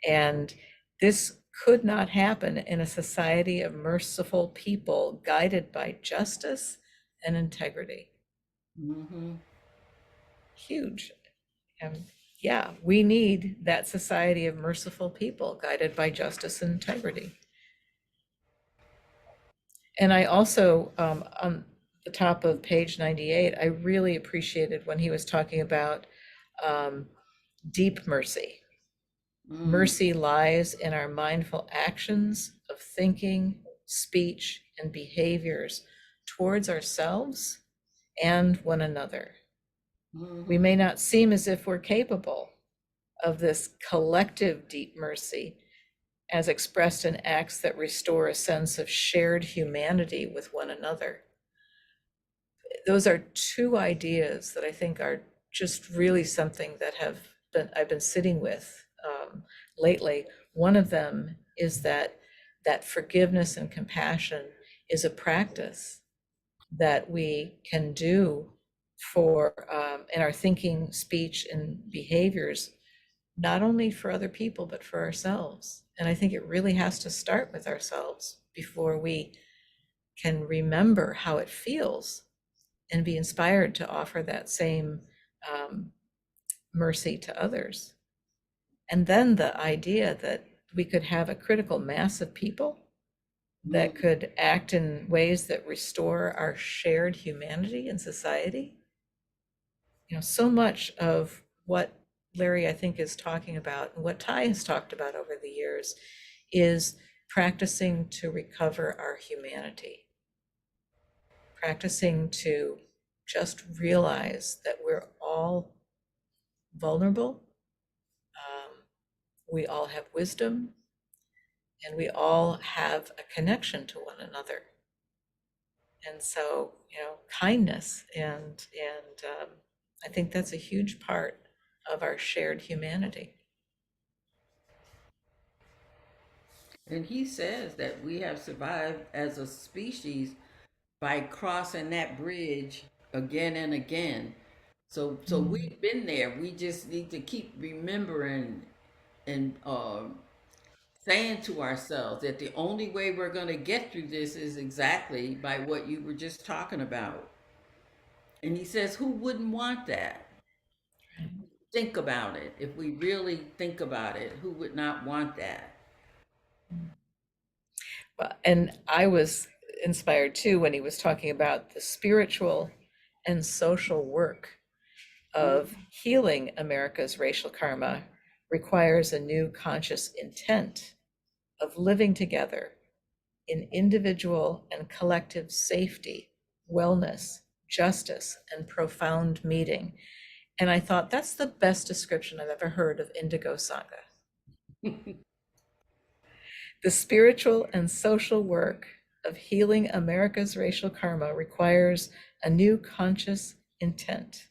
And this could not happen in a society of merciful people guided by justice and integrity. Mm-hmm. Huge. And yeah, we need that society of merciful people guided by justice and integrity. And I also, on the top of page 98, I really appreciated when he was talking about deep mercy. Mercy lies in our mindful actions of thinking, speech, and behaviors towards ourselves and one another. We may not seem as if we're capable of this collective deep mercy as expressed in acts that restore a sense of shared humanity with one another. Those are two ideas that I think are just really something that I've been sitting with lately. One of them is that forgiveness and compassion is a practice that we can do for in our thinking, speech, and behaviors, not only for other people, but for ourselves. And I think it really has to start with ourselves before we can remember how it feels and be inspired to offer that same mercy to others. And then the idea that we could have a critical mass of people that could act in ways that restore our shared humanity in society. So much of what Larry, I think, is talking about, and what Ty has talked about over the years, is practicing to recover our humanity, practicing to just realize that we're all vulnerable, we all have wisdom, and we all have a connection to one another. And so, kindness and I think that's a huge part of our shared humanity. And he says that we have survived as a species by crossing that bridge again and again. So we've been there. We just need to keep remembering and saying to ourselves that the only way we're going to get through this is exactly by what you were just talking about. And he says, who wouldn't want that? Think about it. If we really think about it, who would not want that? And I was inspired too when he was talking about the spiritual and social work of healing America's racial karma requires a new conscious intent of living together in individual and collective safety, wellness, justice, and profound meaning. And I thought that's the best description I've ever heard of Indigo Sangha. The spiritual and social work of healing America's racial karma requires a new conscious intent.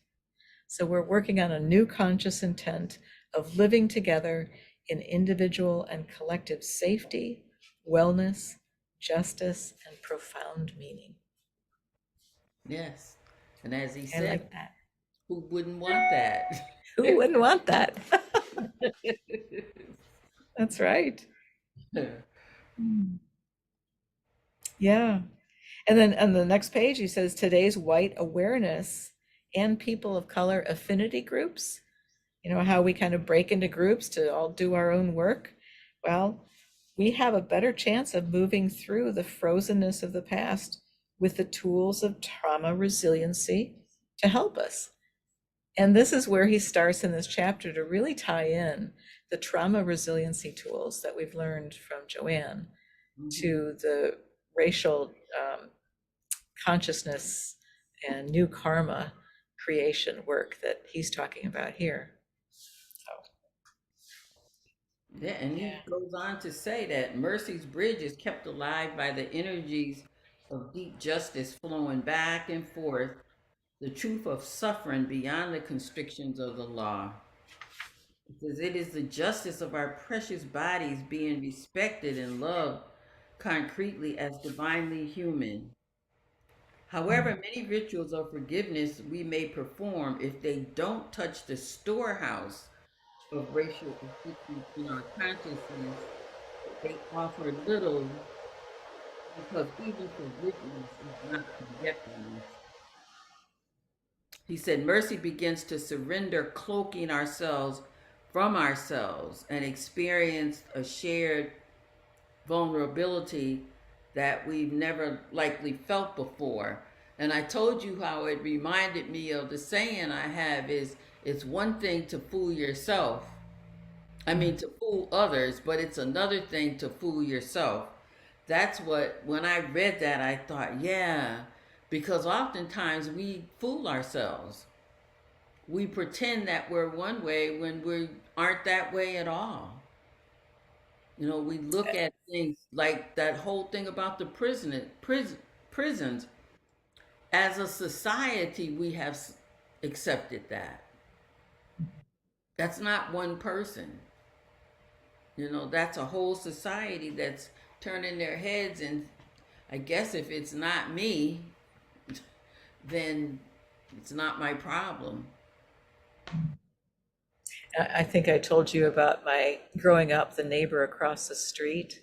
So we're working on a new conscious intent of living together in individual and collective safety, wellness, justice, and profound meaning. Yes. And as he I said, like that. who wouldn't want that? Who wouldn't want that? That's right. Yeah. And then on the next page, he says today's white awareness and people of color affinity groups, how we kind of break into groups to all do our own work. Well, we have a better chance of moving through the frozenness of the past with the tools of trauma resiliency to help us. And this is where he starts in this chapter to really tie in the trauma resiliency tools that we've learned from Joanne to the racial consciousness and new karma creation work that he's talking about here. Yeah, and he goes on to say that Mercy's bridge is kept alive by the energies of deep justice flowing back and forth, the truth of suffering beyond the constrictions of the law. It says it is the justice of our precious bodies being respected and loved concretely as divinely human. However, many rituals of forgiveness we may perform, if they don't touch the storehouse of racial afflictions in our consciousness, they offer little, because even forgiveness is not forgetfulness. He said, mercy begins to surrender cloaking ourselves from ourselves and experience a shared vulnerability that we've never likely felt before. And I told you how it reminded me of the saying I have is, it's one thing to fool yourself. I mean, to fool others, but it's another thing to fool yourself. That's what, when I read that, I thought, yeah, because oftentimes we fool ourselves. We pretend that we're one way when we aren't that way at all. You know, we look at things like that whole thing about the prisons. As a society, we have accepted that. That's not one person. You know, that's a whole society that's turning their heads, and I guess if it's not me, then it's not my problem. I think I told you about my growing up, the neighbor across the street,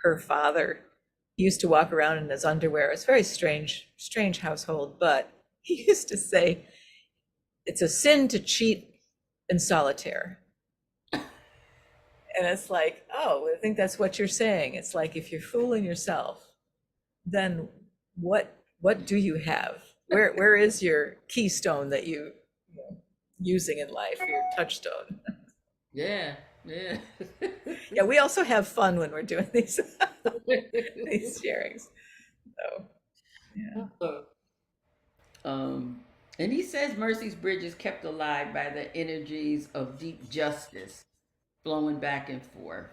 her father used to walk around in his underwear. It's a very strange household, but he used to say, it's a sin to cheat in solitaire. And it's like, oh, I think that's what you're saying. It's like, if you're fooling yourself, then what do you have? Where is your keystone that you know, using in life, your touchstone? Yeah. Yeah, we also have fun when we're doing these these sharings. So yeah. And he says Mercy's bridge is kept alive by the energies of deep justice flowing back and forth.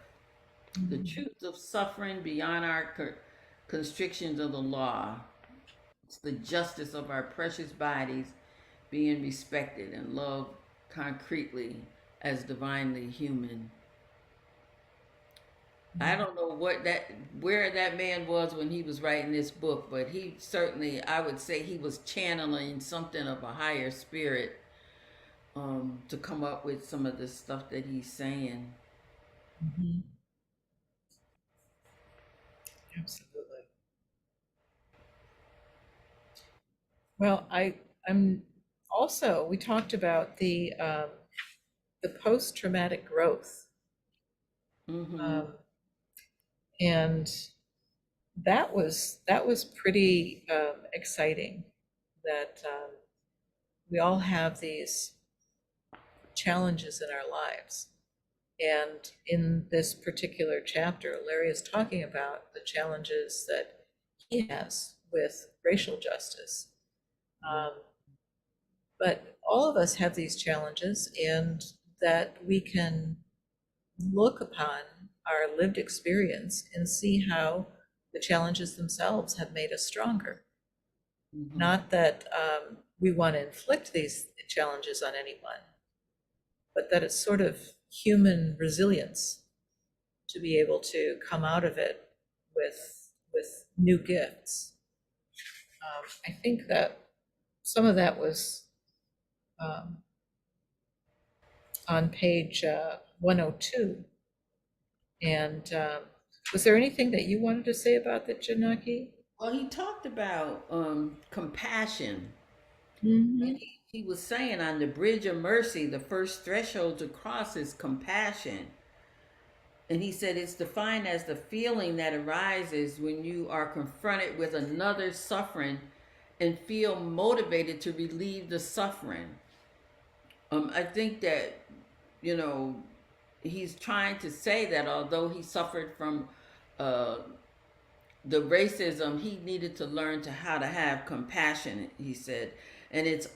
The truth of suffering beyond our constrictions of the law. It's the justice of our precious bodies being respected and loved concretely as divinely human. I don't know where that man was when he was writing this book, but he certainly, I would say he was channeling something of a higher spirit to come up with some of the stuff that he's saying. Mm-hmm. Absolutely. Well, I'm also, we talked about the post-traumatic growth. Mm-hmm. And that was pretty exciting, that we all have these challenges in our lives. And in this particular chapter, Larry is talking about the challenges that he has with racial justice. But all of us have these challenges, and that we can look upon our lived experience and see how the challenges themselves have made us stronger. Mm-hmm. Not that we want to inflict these challenges on anyone, but that it's sort of human resilience to be able to come out of it with new gifts. I think that some of that was on page 102. And was there anything that you wanted to say about that, Jinaki? Well, he talked about compassion. Mm-hmm. And he was saying on the bridge of mercy, the first threshold to cross is compassion. And he said it's defined as the feeling that arises when you are confronted with another suffering and feel motivated to relieve the suffering. I think that, you know, he's trying to say that although he suffered from uh, the racism, he needed to learn to how to have compassion, he said. And it's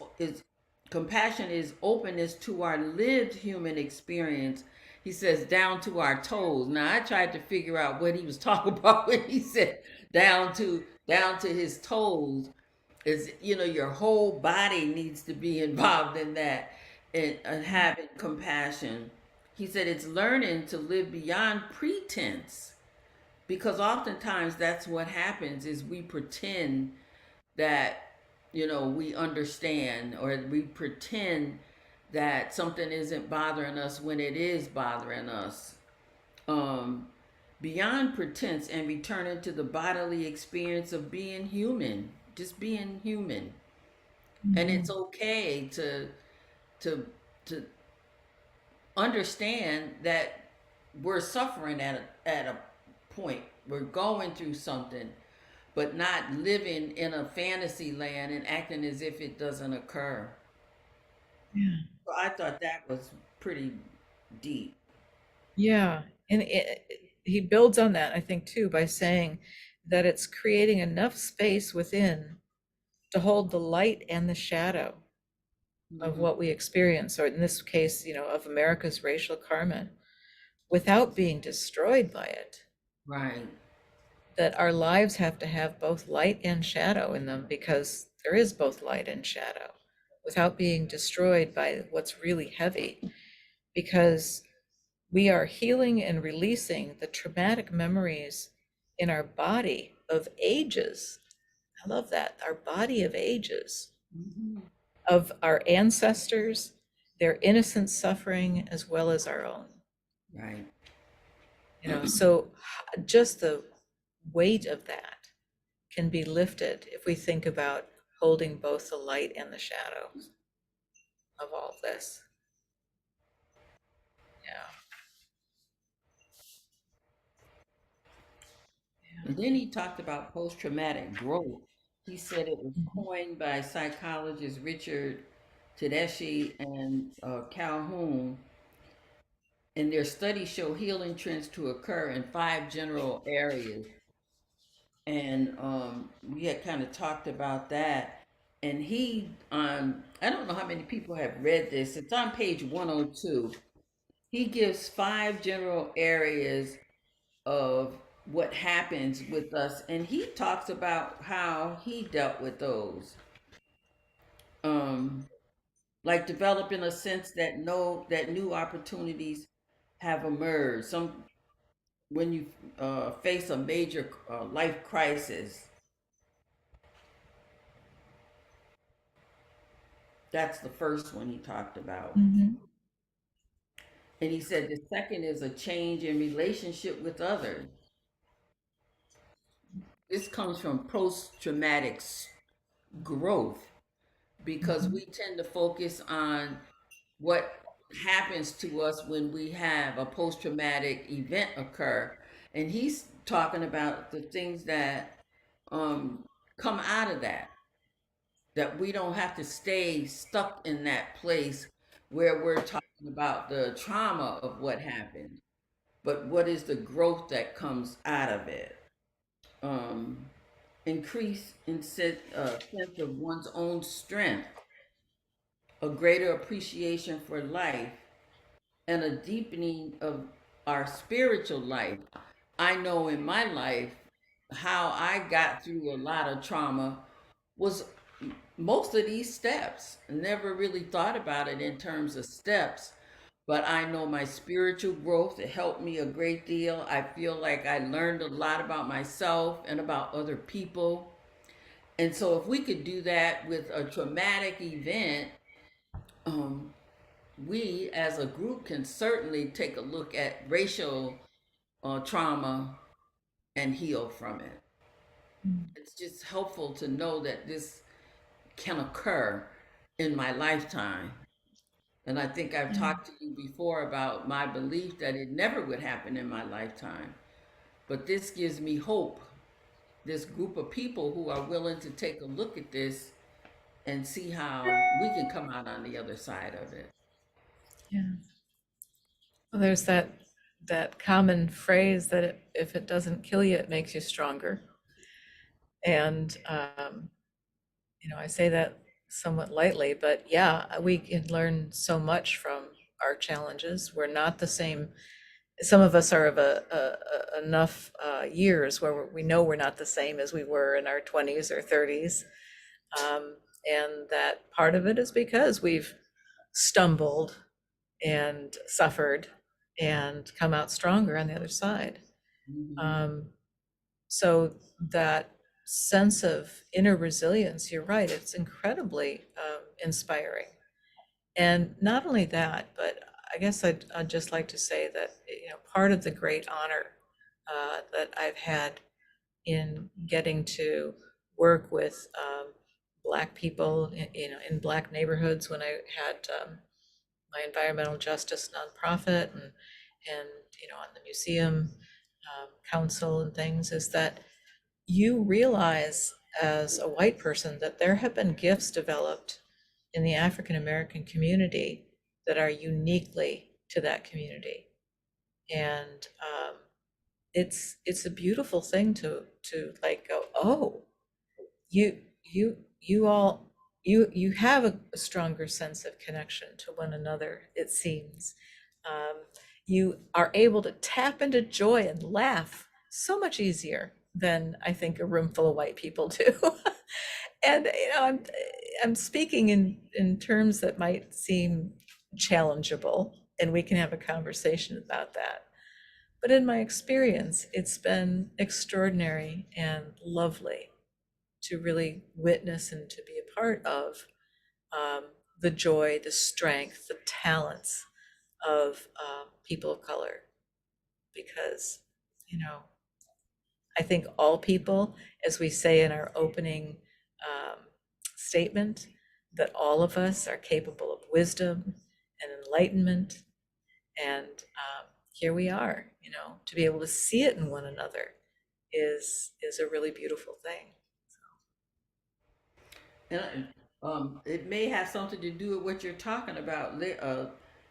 compassion is openness to our lived human experience. He says down to our toes. Now I tried to figure out what he was talking about when he said down to his toes. Is, you know, your whole body needs to be involved in that, and having compassion. He said it's learning to live beyond pretense, because oftentimes that's what happens is we pretend that, you know, we understand, or we pretend that something isn't bothering us when it is bothering us. um Beyond pretense and returning to the bodily experience of being human, just being human. And it's okay to to understand that we're suffering at a point, we're going through something, but not living in a fantasy land and acting as if it doesn't occur. Yeah. So I thought that was pretty deep. Yeah. And he builds on that, I think, too, by saying that it's creating enough space within to hold the light and the shadow of what we experience, or in this case, you know, of America's racial karma, without being destroyed by it. Right. That our lives have to have both light and shadow in them, because there is both light and shadow, without being destroyed by what's really heavy, because we are healing and releasing the traumatic memories in our body of ages. I love that. Our body of ages, of our ancestors, their innocent suffering, as well as our own. Right. You know, so just the weight of that can be lifted if we think about holding both the light and the shadows of all this. Yeah. And then he talked about post-traumatic growth. He said it was coined by psychologists Richard Tedeschi and Calhoun, and their studies show healing trends to occur in 5 general areas. And we had kind of talked about that. And he, I don't know how many people have read this. It's on page 102. He gives 5 general areas of what happens with us, and he talks about how he dealt with those. Um, like developing a sense that new opportunities have emerged. Some when you face a major life crisis. That's the first one he talked about. Mm-hmm. And he said the second is a change in relationship with others. This comes from post traumatic growth, because we tend to focus on what happens to us when we have a post traumatic event occur. And he's talking about the things that come out of that we don't have to stay stuck in that place where we're talking about the trauma of what happened, but what is the growth that comes out of it. Um, Increase in sense of one's own strength, a greater appreciation for life, and a deepening of our spiritual life. I know in my life how I got through a lot of trauma was most of these steps. Never really thought about it in terms of steps, but I know my spiritual growth, it helped me a great deal. I feel like I learned a lot about myself and about other people. And so if we could do that with a traumatic event, um, we as a group can certainly take a look at racial trauma and heal from it. It's just helpful to know that this can occur in my lifetime. And I think I've talked to you before about my belief that it never would happen in my lifetime. But this gives me hope. This group of people who are willing to take a look at this and see how we can come out on the other side of it. Yeah. Well, there's that common phrase that if it doesn't kill you, it makes you stronger. And I say that somewhat lightly, but yeah, we can learn so much from our challenges. We're not the same. Some of us are of enough years where we know we're not the same as we were in our 20s or 30s. And that part of it is because we've stumbled and suffered and come out stronger on the other side. So that sense of inner resilience, you're right, it's incredibly inspiring. And not only that, but I guess I'd just like to say that part of the great honor that I've had in getting to work with Black people, in Black neighborhoods when I had my environmental justice nonprofit and on the museum council and things, is that you realize as a white person that there have been gifts developed in the African American community that are uniquely to that community, and it's a beautiful thing to like go, oh, you all you have a stronger sense of connection to one another, it seems. You are able to tap into joy and laugh so much easier than I think a room full of white people do. And I'm speaking in terms that might seem challengeable, and we can have a conversation about that. But in my experience, it's been extraordinary and lovely to really witness and to be a part of the joy, the strength, the talents of people of color. Because, I think all people, as we say in our opening statement, that all of us are capable of wisdom and enlightenment. And here we are, to be able to see it in one another is a really beautiful thing. And it may have something to do with what you're talking about.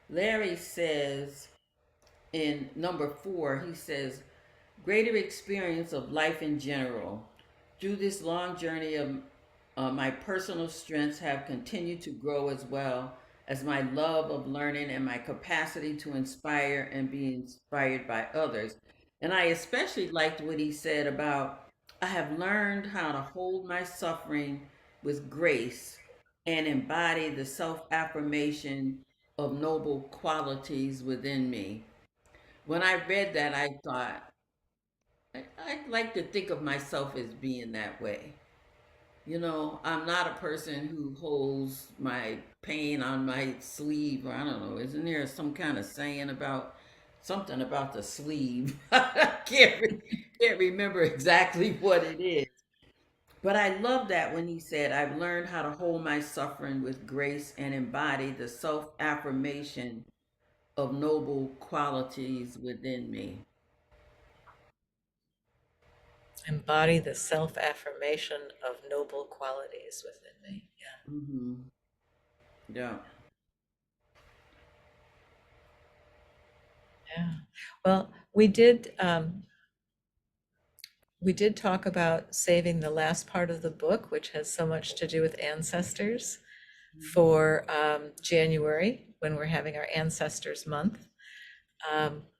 Larry says in number 4, he says, greater experience of life in general. Through this long journey of my personal strengths have continued to grow, as well as my love of learning and my capacity to inspire and be inspired by others. And I especially liked what he said about, I have learned how to hold my suffering with grace and embody the self affirmation of noble qualities within me. When I read that, I thought, I'd like to think of myself as being that way. I'm not a person who holds my pain on my sleeve, or I don't know, isn't there some kind of saying about something about the sleeve? I can't remember exactly what it is. But I love that when he said, I've learned how to hold my suffering with grace and embody the self affirmation of noble qualities within me. Embody the self affirmation of noble qualities within me. Yeah. Mm-hmm. Yeah. Yeah. Well, we did talk about saving the last part of the book, which has so much to do with ancestors, for January, when we're having our Ancestors Month.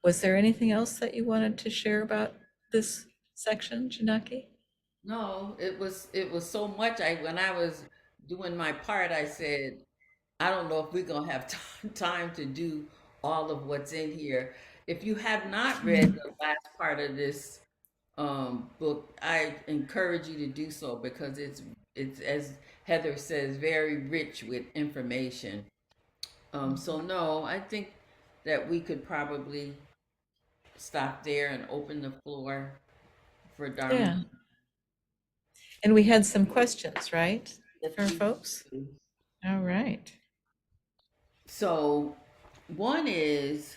Was there anything else that you wanted to share about this section, Jinaki? No, it was so much. When I was doing my part, I said, I don't know if we're gonna have time to do all of what's in here. If you have not read the last part of this book, I encourage you to do so, because it's, as Heather says, very rich with information. So no, I think that we could probably stop there and open the floor for Dharma. Yeah. And we had some questions, right, Yes, for we folks? do. All right. So, one is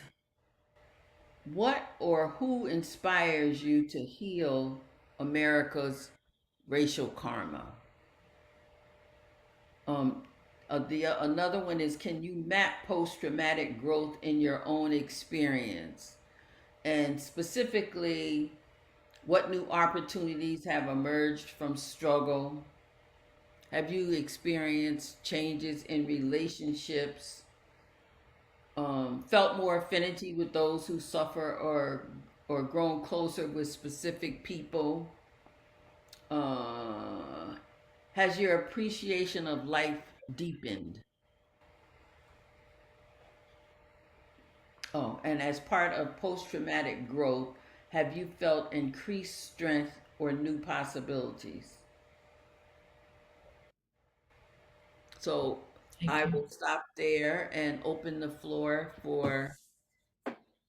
what or who inspires you to heal America's racial karma? Another one is, can you map post-traumatic growth in your own experience? And specifically, what new opportunities have emerged from struggle? Have you experienced changes in relationships? Felt more affinity with those who suffer, or grown closer with specific people? Has your appreciation of life deepened? Oh, and as part of post-traumatic growth, have you felt increased strength or new possibilities? So Thank I you. will stop there and open the floor for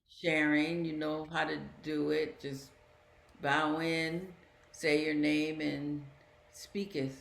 sharing. You know how to do it. Just bow in, say your name, and speaketh.